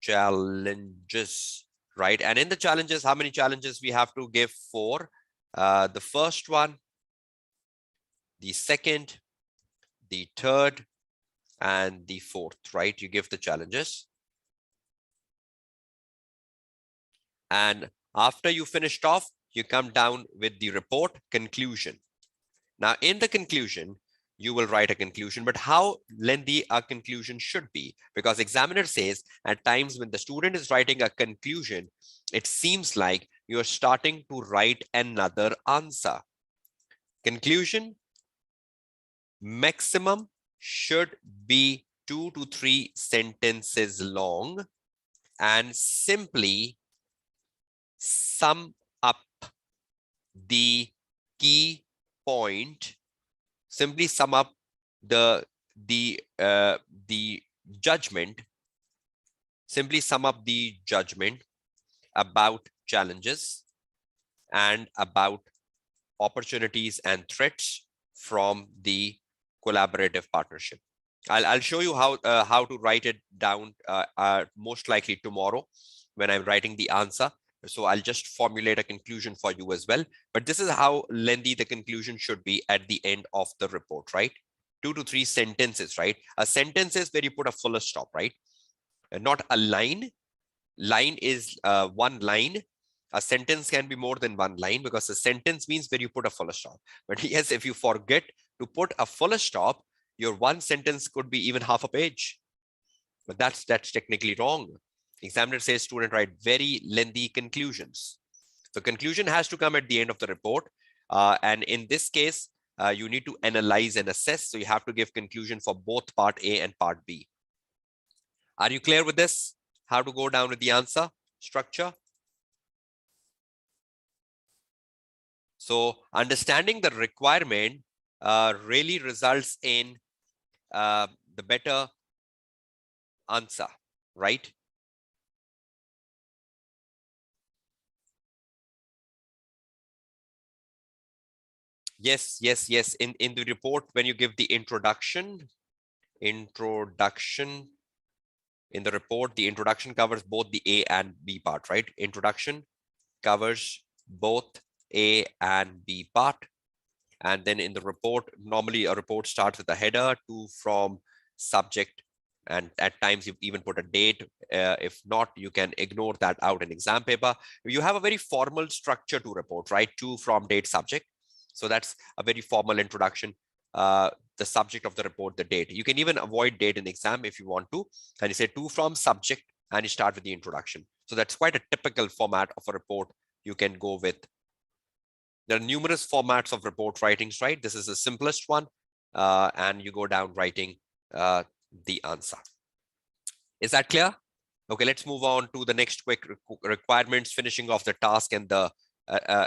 Challenges, right? And in the challenges, how many challenges we have to give for the first one, the second, the third, and the fourth, right? You give the challenges. And after you finished off, you come down with the report conclusion. Now, in the conclusion, you will write a conclusion, but how lengthy a conclusion should be, because examiner says at times when the student is writing a conclusion, it seems like you're starting to write another answer. Conclusion maximum should be 2 to 3 sentences long and simply sum up the key point, simply sum up the judgment, simply sum up the judgment about challenges and about opportunities and threats from the collaborative partnership. I'll show you how to write it down most likely tomorrow when I'm writing the answer. So I'll just formulate a conclusion for you as well. But this is how lengthy the conclusion should be at the end of the report, right? 2 to 3 sentences, right? A sentence is where you put a full stop, right? And not a line. Line is one line. A sentence can be more than one line because a sentence means where you put a full stop. But yes, if you forget to put a full stop, your one sentence could be even half a page. But that's technically wrong. Examiner says student write very lengthy conclusions. The conclusion has to come at the end of the report. And in this case, you need to analyze and assess. So you have to give conclusion for both part A and part B. Are you clear with this? How to go down with the answer structure? So understanding the requirement really results in the better answer, right? Yes, yes, yes. In the report, when you give the introduction in the report, the introduction covers both the A and B part, right? Introduction covers both A and B part. And then in the report, normally a report starts with a header, to, from, subject, and at times you even put a date. If not, you can ignore that out in exam paper. You have a very formal structure to report, right? To, from, date, subject. So that's a very formal introduction. The subject of the report, the date. You can even avoid date in exam if you want to. And you say to, from, subject, and you start with the introduction. So that's quite a typical format of a report you can go with. There are numerous formats of report writings, right? This is the simplest one. And you go down writing the answer. Is that clear? Okay, let's move on to the next quick requirements, finishing off the task and the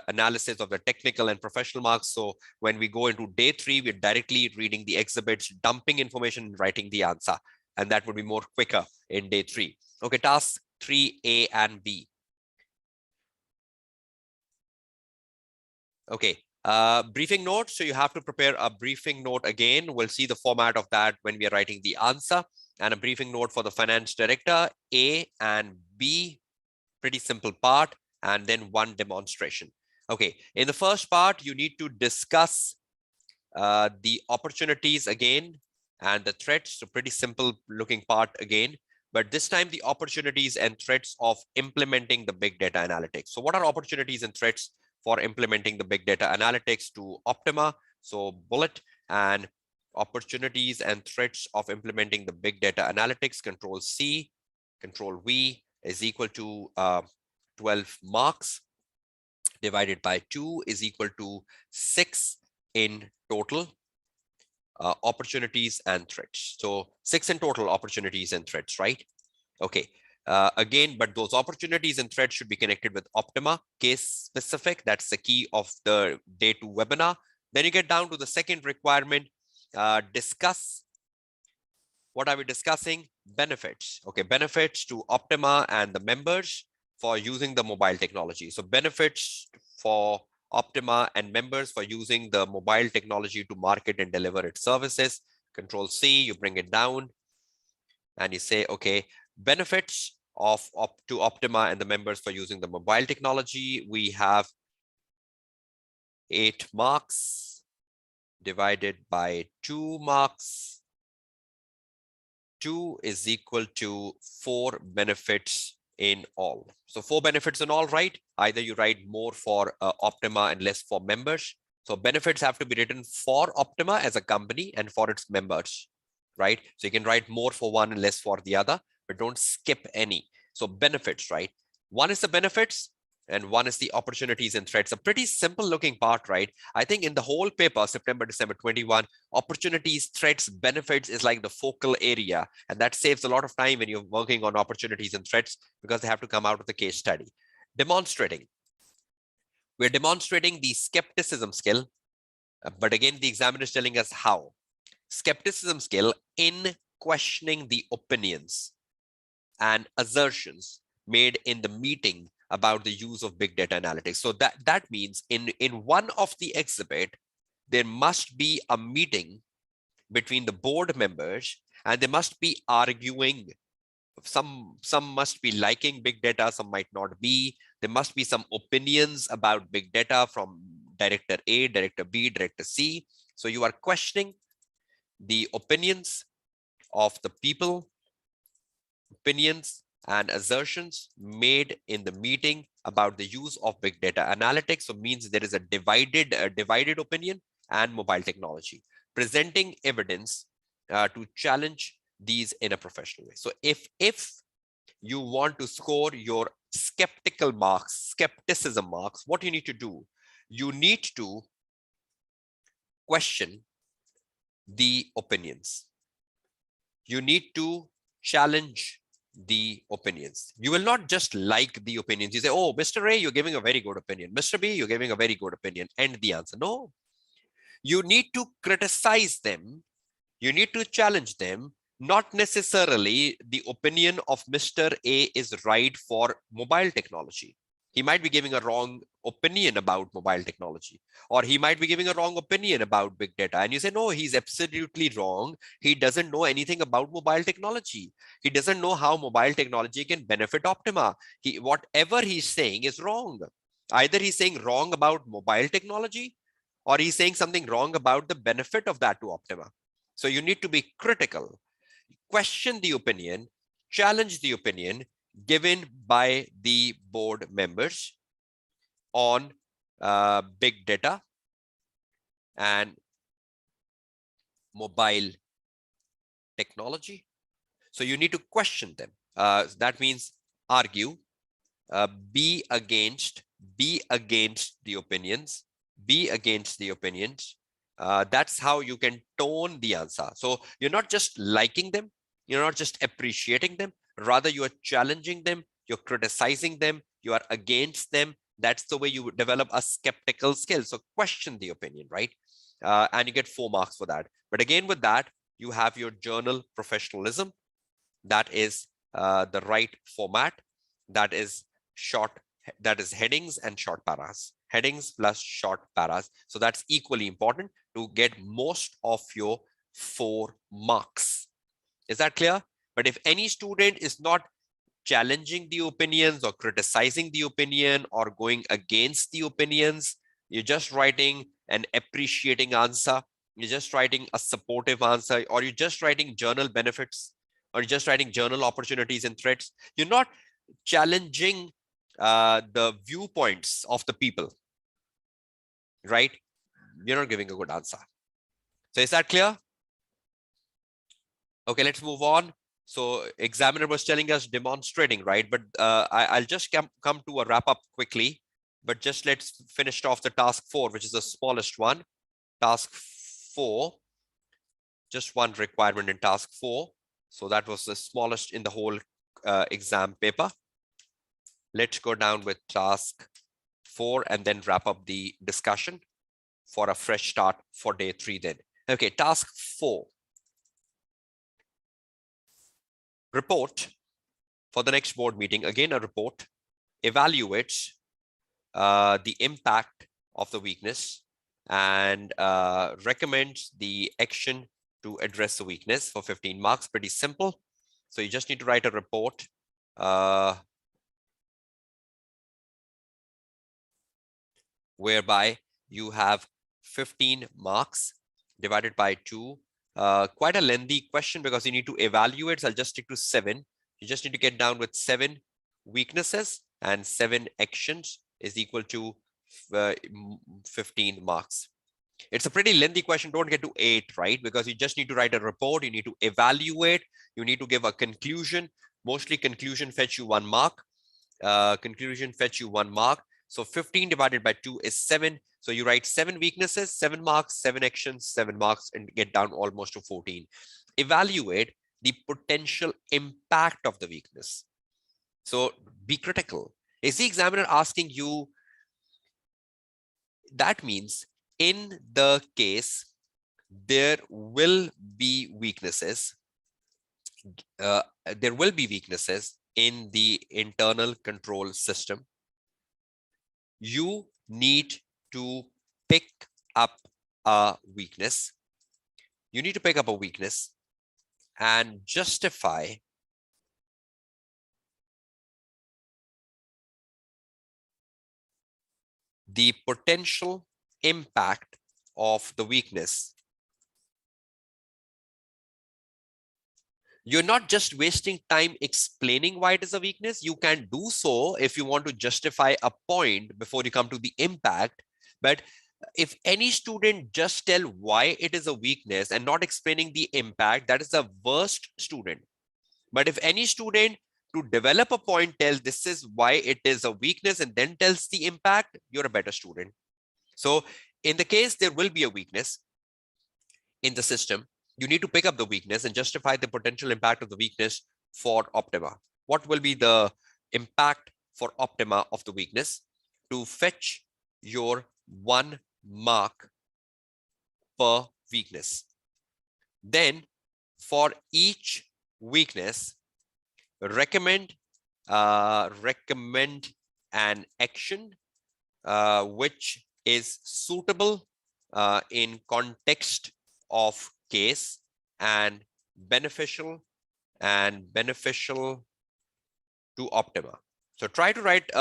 analysis of the technical and professional marks. So when we go into day 3, we're directly reading the exhibits, dumping information, and writing the answer. And that would be more quicker in day 3. Okay, task 3A and B. Okay, briefing note. So you have to prepare a briefing note again. We'll see the format of that when we are writing the answer. And a briefing note for the finance director, A and B, pretty simple part, and then one demonstration. Okay, in the first part, you need to discuss the opportunities again and the threats. So pretty simple looking part again. But this time, the opportunities and threats of implementing the big data analytics. So what are opportunities and threats for implementing the big data analytics to Optima? So bullet, and opportunities and threats of implementing the big data analytics, control C, control V, is equal to 12 marks divided by 2 is equal to 6 in total. Opportunities and threats. So 6 in total opportunities and threats, right? Okay. Again, but those opportunities and threats should be connected with Optima, case specific. That's the key of the day 2 webinar. Then you get down to the second requirement, discuss. What are we discussing? Benefits. Okay, benefits to Optima and the members for using the mobile technology. So benefits for Optima and members for using the mobile technology to market and deliver its services. Control C, you bring it down and you say, okay, benefits to Optima and the members for using the mobile technology. We have 8 marks divided by 2 marks. 2 is equal to 4 benefits in all. So 4 benefits in all, right? Either you write more for Optima and less for members. So benefits have to be written for Optima as a company and for its members, right? So you can write more for one and less for the other, but don't skip any. So benefits, right? One is the benefits and one is the opportunities and threats. A pretty simple looking part, right? I think in the whole paper, September, December 21, opportunities, threats, benefits is like the focal area. And that saves a lot of time when you're working on opportunities and threats because they have to come out of the case study. Demonstrating. We're demonstrating the skepticism skill, but again, the examiner is telling us how. Skepticism skill in questioning the opinions and assertions made in the meeting about the use of big data analytics. So that means in one of the exhibit, there must be a meeting between the board members and they must be arguing. Some must be liking big data, some might not be. There must be some opinions about big data from director A, director B, director C. So you are questioning the opinions of the people, opinions and assertions made in the meeting about the use of big data analytics. So means there is a divided opinion and mobile technology. Presenting evidence to challenge these in a professional way. So if you want to score your skepticism marks, what you need to do, you need to question the opinions. You need to challenge the opinions. You will not just like the opinions. You say, oh, Mr. A, you're giving a very good opinion. Mr. B, you're giving a very good opinion. End the answer. No. You need to criticize them. You need to challenge them. Not necessarily the opinion of Mr. A is right for mobile technology. He might be giving a wrong opinion about mobile technology, or he might be giving a wrong opinion about big data. And you say, no, he's absolutely wrong. He doesn't know anything about mobile technology. He doesn't know how mobile technology can benefit Optima. Whatever he's saying is wrong. Either he's saying wrong about mobile technology, or he's saying something wrong about the benefit of that to Optima. So you need to be critical, question the opinion, challenge the opinion given by the board members on big data and mobile technology. So you need to question them. That means argue, be against the opinions, that's how you can tone the answer. So you're not just liking them, you're not just appreciating them, rather you are challenging them, you're criticizing them, you are against them. That's the way you develop a skeptical skill. So question the opinion, right? And you get 4 marks for that. But again, with that, you have your journal professionalism. That is the right format. That is short, that is headings and short paras. Headings plus short paras. So that's equally important to get most of your 4 marks. Is that clear? But if any student is not challenging the opinions or criticizing the opinion or going against the opinions, you're just writing an appreciating answer, you're just writing a supportive answer, or you're just writing journal benefits, or you're just writing journal opportunities and threats, you're not challenging the viewpoints of the people, right? You're not giving a good answer. So is that clear? Okay, let's move on. So examiner was telling us demonstrating, right? But I'll just come to a wrap up quickly, but just let's finish off the task 4, which is the smallest one. Task 4, just one requirement in task 4. So that was the smallest in the whole exam paper. Let's go down with task 4 and then wrap up the discussion for a fresh start for day 3 then. Okay, task 4. Report for the next board meeting. Again, a report evaluates the impact of the weakness and recommends the action to address the weakness for 15 marks. Pretty simple. So you just need to write a report whereby you have 15 marks divided by 2. Quite a lengthy question because you need to evaluate. So I'll just stick to 7. You just need to get down with 7 weaknesses and 7 actions is equal to 15 marks. It's a pretty lengthy question. Don't get to 8, right? Because you just need to write a report. You need to evaluate. You need to give a conclusion. Mostly conclusion fetch you 1 mark. Conclusion fetch you 1 mark. So 15 divided by 2 is 7. So you write 7 weaknesses, 7 marks, 7 actions, 7 marks, and get down almost to 14. Evaluate the potential impact of the weakness. So be critical. Is the examiner asking you? That means in the case there will be weaknesses, there will be weaknesses in the internal control system. You need to pick up a weakness. You need to pick up a weakness and justify the potential impact of the weakness. You're not just wasting time explaining why it is a weakness. You can do so if you want to justify a point before you come to the impact. But if any student just tell why it is a weakness and not explaining the impact, that is the worst student. But if any student to develop a point tells this is why it is a weakness and then tells the impact, you're a better student. So in the case there will be a weakness in the system, you need to pick up the weakness and justify the potential impact of the weakness for Optima. What will be the impact for Optima of the weakness to fetch your 1 mark per weakness? Then for each weakness, recommend an action which is suitable in context of case and beneficial to Optima. So try to write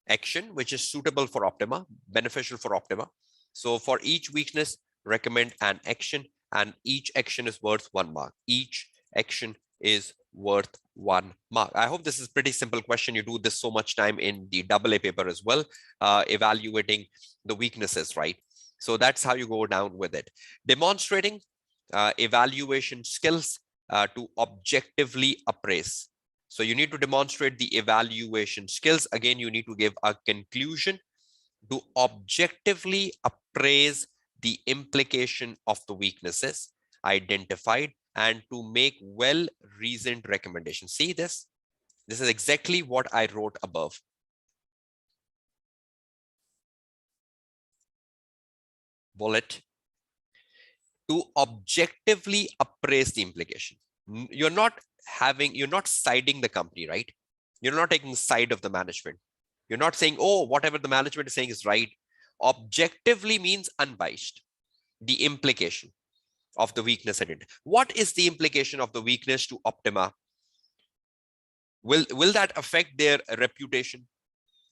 action which is suitable for Optima, beneficial for Optima. So for each weakness, recommend an action, and each action is worth 1 mark. Each action is worth 1 mark. I hope this is pretty simple question. You do this so much time in the AA paper as well, evaluating the weaknesses, right? So that's how you go down with it. Demonstrating evaluation skills to objectively appraise. So you need to demonstrate the evaluation skills. Again, you need to give a conclusion to objectively appraise the implication of the weaknesses identified and to make well-reasoned recommendations. See this? This is exactly what I wrote above. Bullet. To objectively appraise the implication. You're not siding the company, right? You're not taking the side of the management. You're not saying, oh, whatever the management is saying is right. Objectively means unbiased. The implication of the weakness. What is the implication of the weakness to Optima? Will that affect their reputation?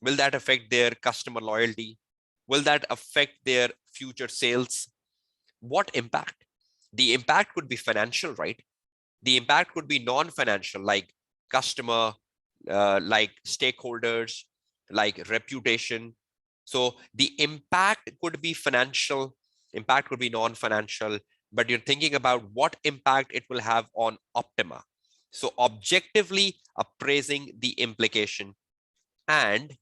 Will that affect their customer loyalty? Will that affect their future sales? What impact? The impact could be financial, right? The impact could be non-financial, like customer, like stakeholders, like reputation. So the impact could be financial, impact could be non-financial, but you're thinking about what impact it will have on Optima. So objectively appraising the implication and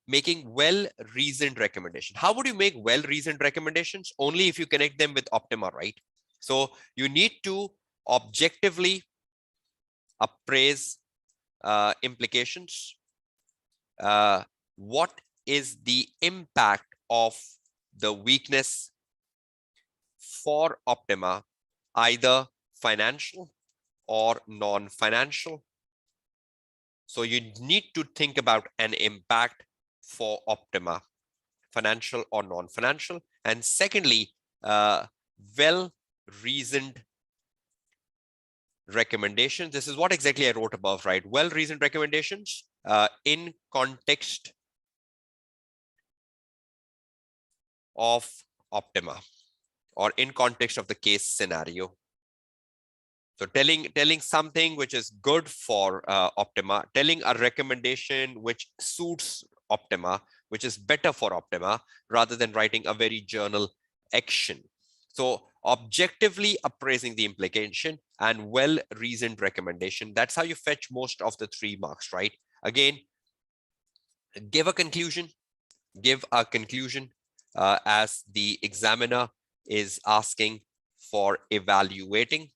making well-reasoned recommendation. How would you make well-reasoned recommendations? Only if you connect them with Optima, right? So you need to objectively appraise implications. What is the impact of the weakness for Optima, either financial or non-financial? So you need to think about an impact for Optima, financial or non-financial. And secondly, well-reasoned recommendations. This is what exactly I wrote above, right? Well-reasoned recommendations in context of Optima or in context of the case scenario. So telling something which is good for Optima, telling a recommendation which suits Optima, which is better for Optima, rather than writing a very journal action. So objectively appraising the implication and well-reasoned recommendation. That's how you fetch most of the 3 marks, right? Again, give a conclusion as the examiner is asking for evaluating,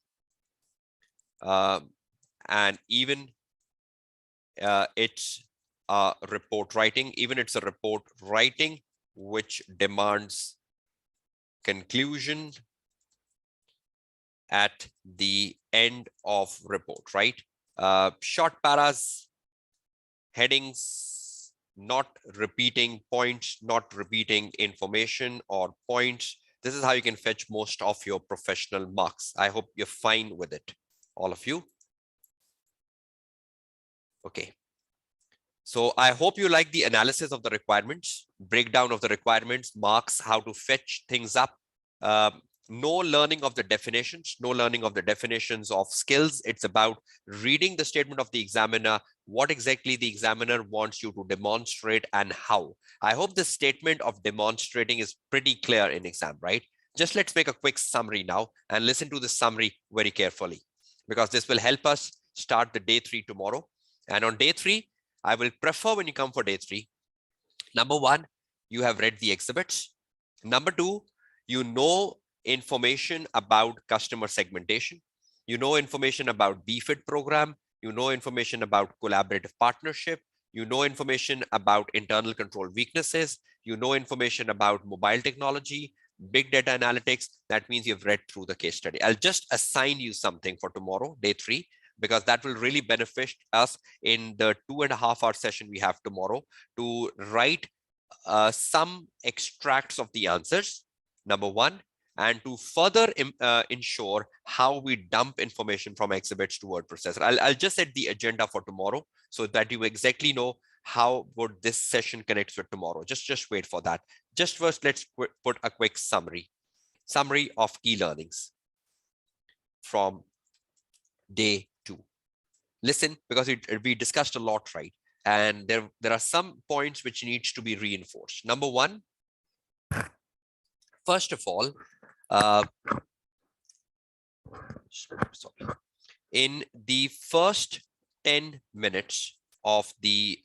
and even it's a report writing, which demands conclusion at the end of report, right? Short paras, headings, not repeating points, not repeating information or points. This is how you can fetch most of your professional marks. I hope you're fine with it, all of you. Okay. So I hope you like the analysis of the requirements, breakdown of the requirements, marks, how to fetch things up. No learning of the definitions, of skills. It's about reading the statement of the examiner, what exactly the examiner wants you to demonstrate and how. I hope the statement of demonstrating is pretty clear in exam, right? Just let's make a quick summary now and listen to the summary very carefully, because this will help us start the day 3 tomorrow. And on day 3, I will prefer, when you come for day 3, number 1, you have read the exhibits. Number 2, you know information about customer segmentation. You know information about BFIT program. You know information about collaborative partnership. You know information about internal control weaknesses. You know information about mobile technology, big data analytics. That means you've read through the case study. I'll just assign you something for tomorrow, day 3, because that will really benefit us in the 2.5-hour session we have tomorrow to write some extracts of the answers, number 1, and to further ensure how we dump information from exhibits to word processor. I'll just set the agenda for tomorrow so that you exactly know how would this session connect with tomorrow. Just wait for that. Just first, let's put a quick summary of key learnings from day 2. Listen, because we discussed a lot, right? And there are some points which needs to be reinforced. Number 1, first of all, in the first 10 minutes of the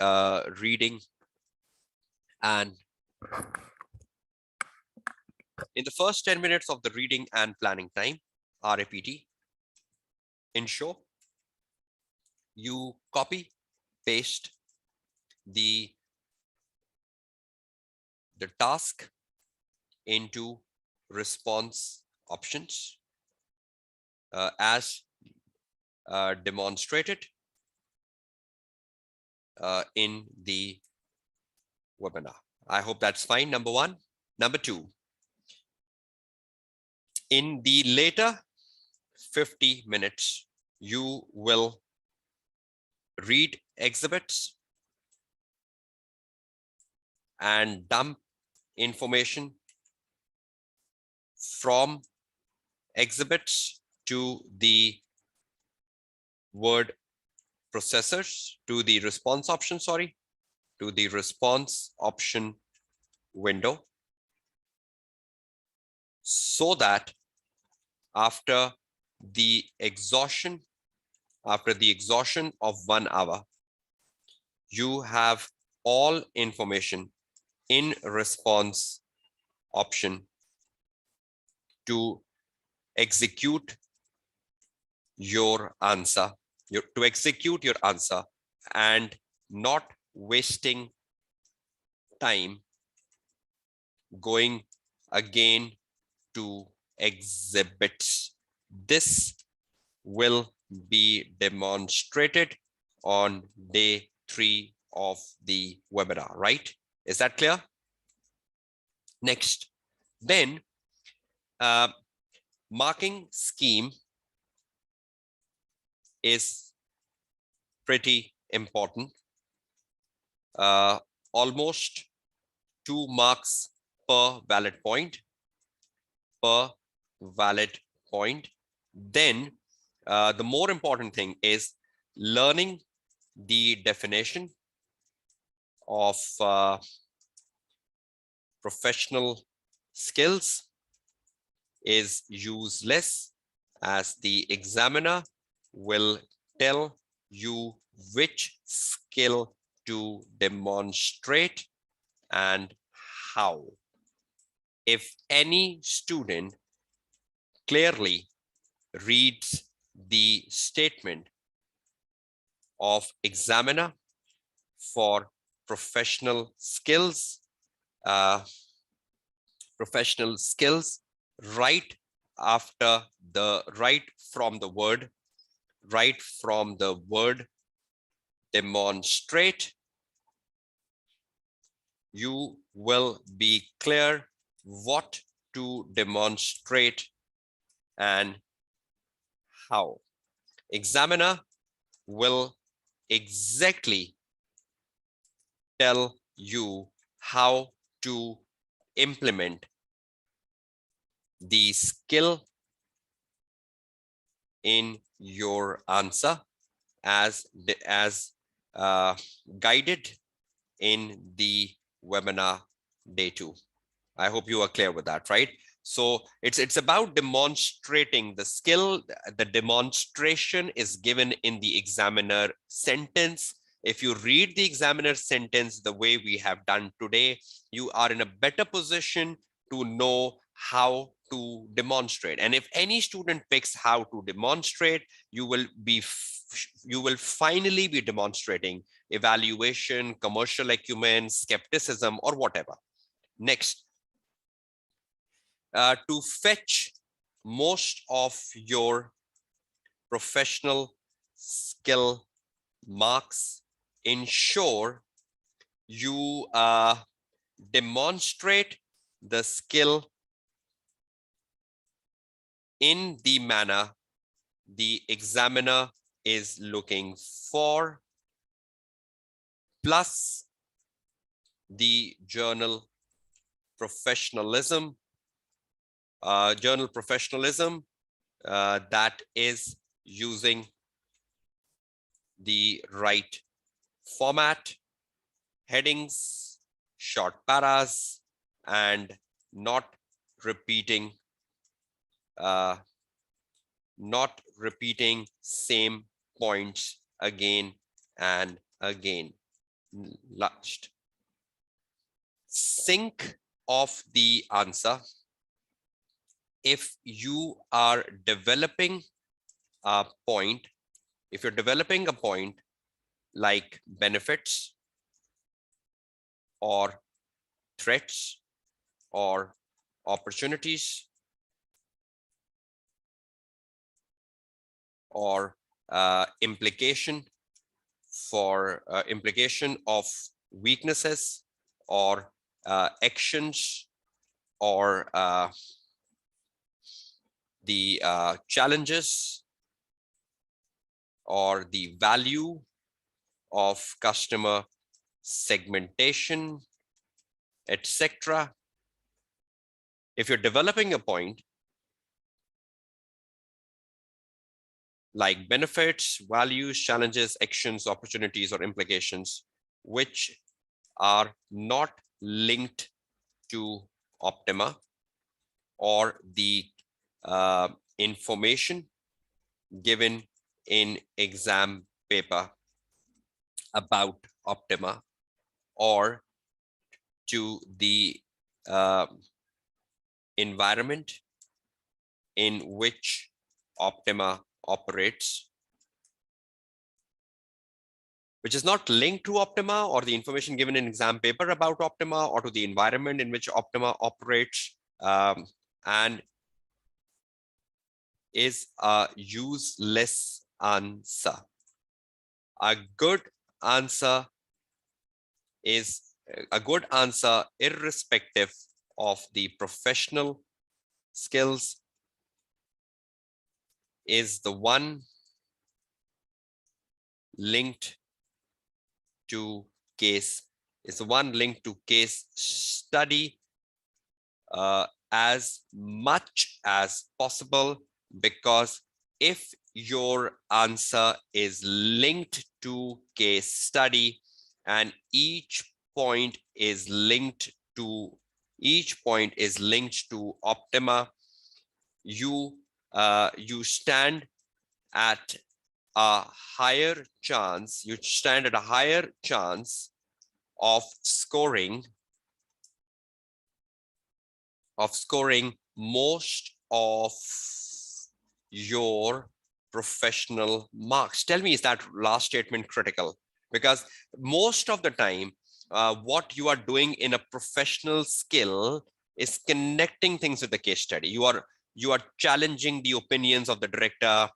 reading and planning time, RAPT, ensure you copy paste the task into response options as demonstrated in the webinar. I hope that's fine, number 1. Number 2, in the later 50 minutes, you will read exhibits and dump information from exhibits to the word processors, to the response option, window, so that after the exhaustion of 1 hour, you have all information in response option to execute your answer, and not wasting time going again to exhibits. This will be demonstrated on day 3 of the webinar, right? Is that clear? Next, then marking scheme is pretty important. Almost 2 marks per valid point. Then The more important thing is learning the definition of professional skills is useless, as the examiner will tell you which skill to demonstrate and how. If any student clearly reads the statement of examiner for professional skills, uh, right after the right from the word demonstrate, you will be clear what to demonstrate and how. Examiner will exactly tell you how to implement the skill in your answer as guided in the webinar day 2. I hope you are clear with that, right? So it's about demonstrating the skill. The demonstration is given in the examiner sentence. If you read the examiner sentence the way we have done today, you are in a better position to know how to demonstrate. And if any student picks how to demonstrate, you will finally be demonstrating evaluation, commercial acumen, skepticism, or whatever. Next, to fetch most of your professional skill marks, ensure you demonstrate the skill in the manner the examiner is looking for, plus the journal professionalism, that is using the right format, headings, short paras, and not repeating same points again and again. Last, sync of the answer. If you are developing a point, like benefits or threats or opportunities or implication of weaknesses or actions or the challenges or the value of customer segmentation, etc. If you're developing a point like benefits, values, challenges, actions, opportunities, or implications, which are not linked to Optima or the information given in exam paper about Optima, or to the environment in which Optima operates, which is not linked to Optima or the information given in exam paper about Optima or to the environment in which Optima operates, and is a useless answer. A good answer is a good answer irrespective of the professional skills is the one linked to case study as much as possible, because if your answer is linked to case study and each point is linked to Optima, you stand at a higher chance. You stand at a higher chance of scoring most of your professional marks. Tell me, is that last statement critical? Because most of the time, what you are doing in a professional skill is connecting things with the case study. You are challenging the opinions of the director.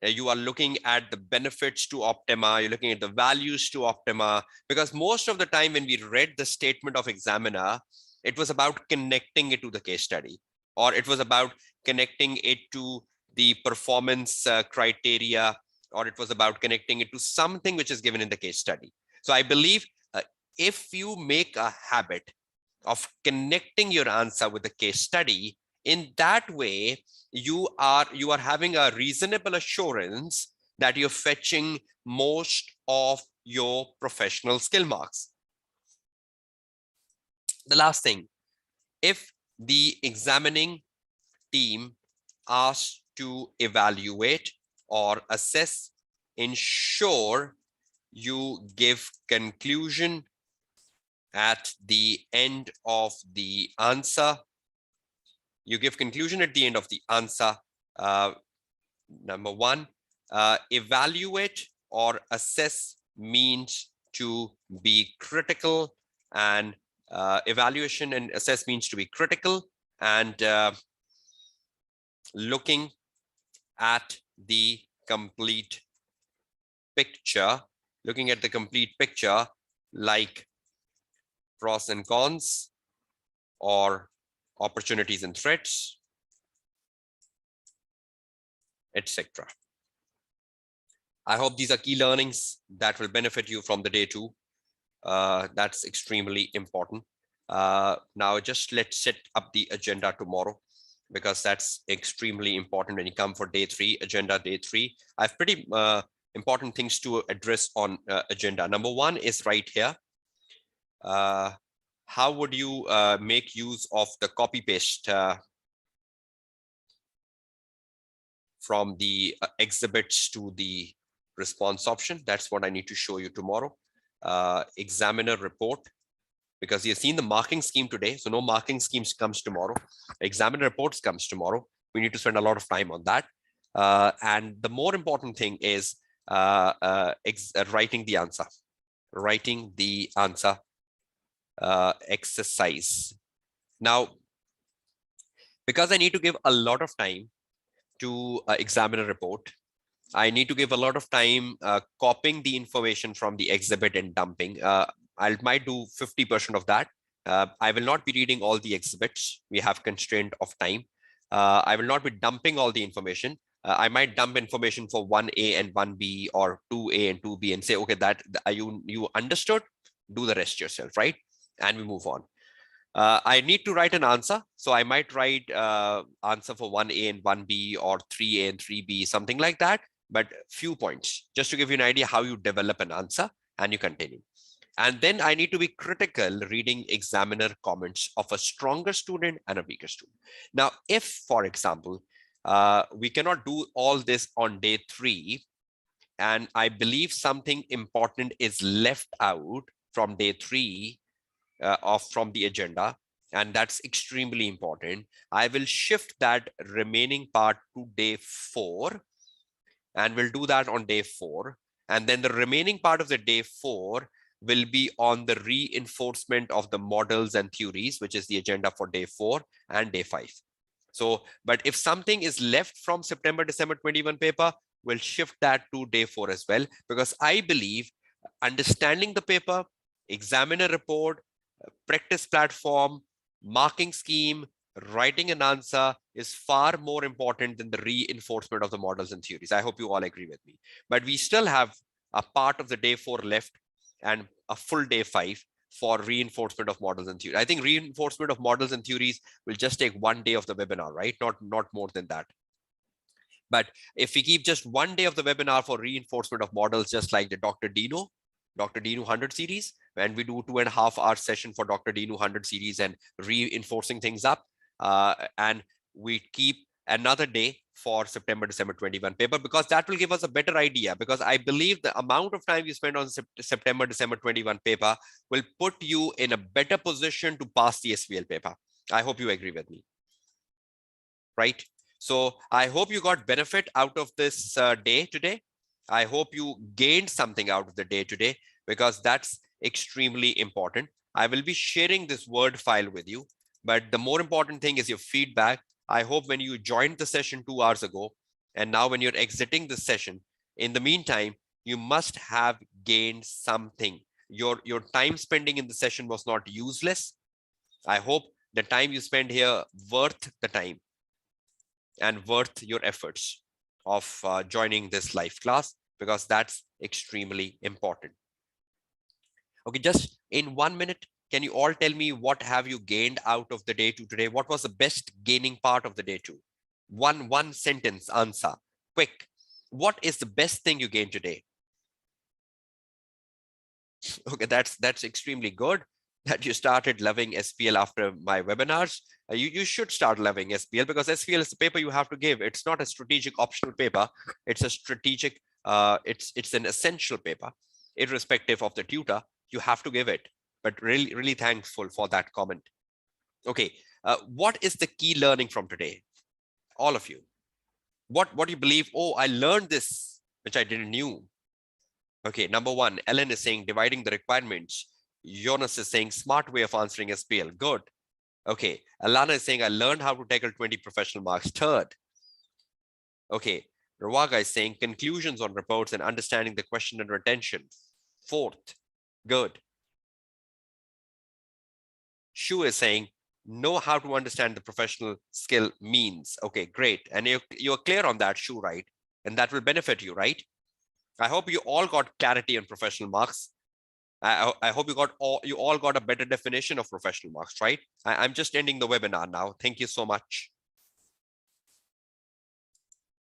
You are looking at the benefits to Optima. You're looking at the values to Optima. Because most of the time when we read the statement of examiner, it was about connecting it to the case study, or it was about connecting it to the performance criteria, or it was about connecting it to something which is given in the case study. So I believe if you make a habit of connecting your answer with the case study, in that way, you are having a reasonable assurance that you're fetching most of your professional skill marks. The last thing, if the examining team asks to evaluate or assess, ensure you give conclusion at the end of the answer. You give conclusion at the end of the answer. Number one, evaluate or assess means to be critical, and evaluation and assess means to be critical, and looking at the complete picture, like pros and cons or opportunities and threats, etc. I hope these are key learnings that will benefit you from the day 2. That's extremely important. Now just let's set up the agenda tomorrow, because that's extremely important when you come for day 3, agenda day 3. I have pretty important things to address on agenda. Number 1 is right here. How would you make use of the copy paste from the exhibits to the response option? That's what I need to show you tomorrow. Examiner report, because you've seen the marking scheme today, so no marking schemes comes tomorrow. Examiner reports comes tomorrow. We need to spend a lot of time on that. And the more important thing is writing the answer exercise. Now, because I need to give a lot of time to examiner report, I need to give a lot of time copying the information from the exhibit and dumping. I might do 50% of that. I will not be reading all the exhibits. We have constraint of time. I will not be dumping all the information. I might dump information for 1A and 1B, or 2A and 2B, and say, okay, that you understood, do the rest yourself, right? And we move on. I need to write an answer. So I might write answer for 1A and 1B, or 3A and 3B, something like that. But few points, just to give you an idea how you develop an answer and you continue. And then I need to be critical reading examiner comments of a stronger student and a weaker student. Now, if, for example, we cannot do all this on day 3, and I believe something important is left out from day 3 from the agenda, and that's extremely important, I will shift that remaining part to day 4, and we'll do that on day 4. And then the remaining part of the day 4 will be on the reinforcement of the models and theories, which is the agenda for day 4 and day 5. So, but if something is left from September, December 21 paper, we'll shift that to day 4 as well, because I believe understanding the paper, examiner report, practice platform, marking scheme, writing an answer is far more important than the reinforcement of the models and theories. I hope you all agree with me. But we still have a part of the day 4 left and a full day 5 for reinforcement of models and theories. I think reinforcement of models and theories will just take 1 day of the webinar, right? Not more than that. But if we keep just one day of the webinar for reinforcement of models, just like the Dr. Dino 100 series, and we do 2.5 hour session for Dr. Dino 100 series and reinforcing things up, and we keep another day for September December 21 paper, because that will give us a better idea, because I believe the amount of time you spend on September December 21 paper will put you in a better position to pass the SBL paper. I hope you agree with me, right? So I hope you got benefit out of this day today. I hope you gained something out of the day today, because that's extremely important. I will be sharing this Word file with you, but the more important thing is your feedback. I hope when you joined the session 2 hours ago, and now when you're exiting the session, in the meantime, you must have gained something. Your time spending in the session was not useless. I hope the time you spend here worth the time and worth your efforts of joining this live class, because that's extremely important. Okay, just in 1 minute, can you all tell me what have you gained out of the day two today? What was the best gaining part of the day two? One sentence answer, quick. What is the best thing you gained today? Okay, that's extremely good that you started loving SBL after my webinars. You should start loving SBL, because SBL is the paper you have to give. It's not a strategic optional paper. It's a strategic, it's an essential paper. Irrespective of the tutor, you have to give it. But really thankful for that comment. Okay, what is the key learning from today? All of you. What do you believe? Oh, I learned this, which I didn't knew. Okay, number one, Ellen is saying dividing the requirements. Jonas is saying smart way of answering SPL. Good. Okay, Alana is saying I learned how to tackle 20 professional marks. Third. Okay, Rawaga is saying conclusions on reports and understanding the question and retention. Fourth. Good. Shu is saying know how to understand the professional skill means. Okay, great. And you're clear on that, Shu, right? And that will benefit you, right? I hope you all got clarity on professional marks. I hope you all got a better definition of professional marks, right? I'm just ending the webinar now. Thank you so much.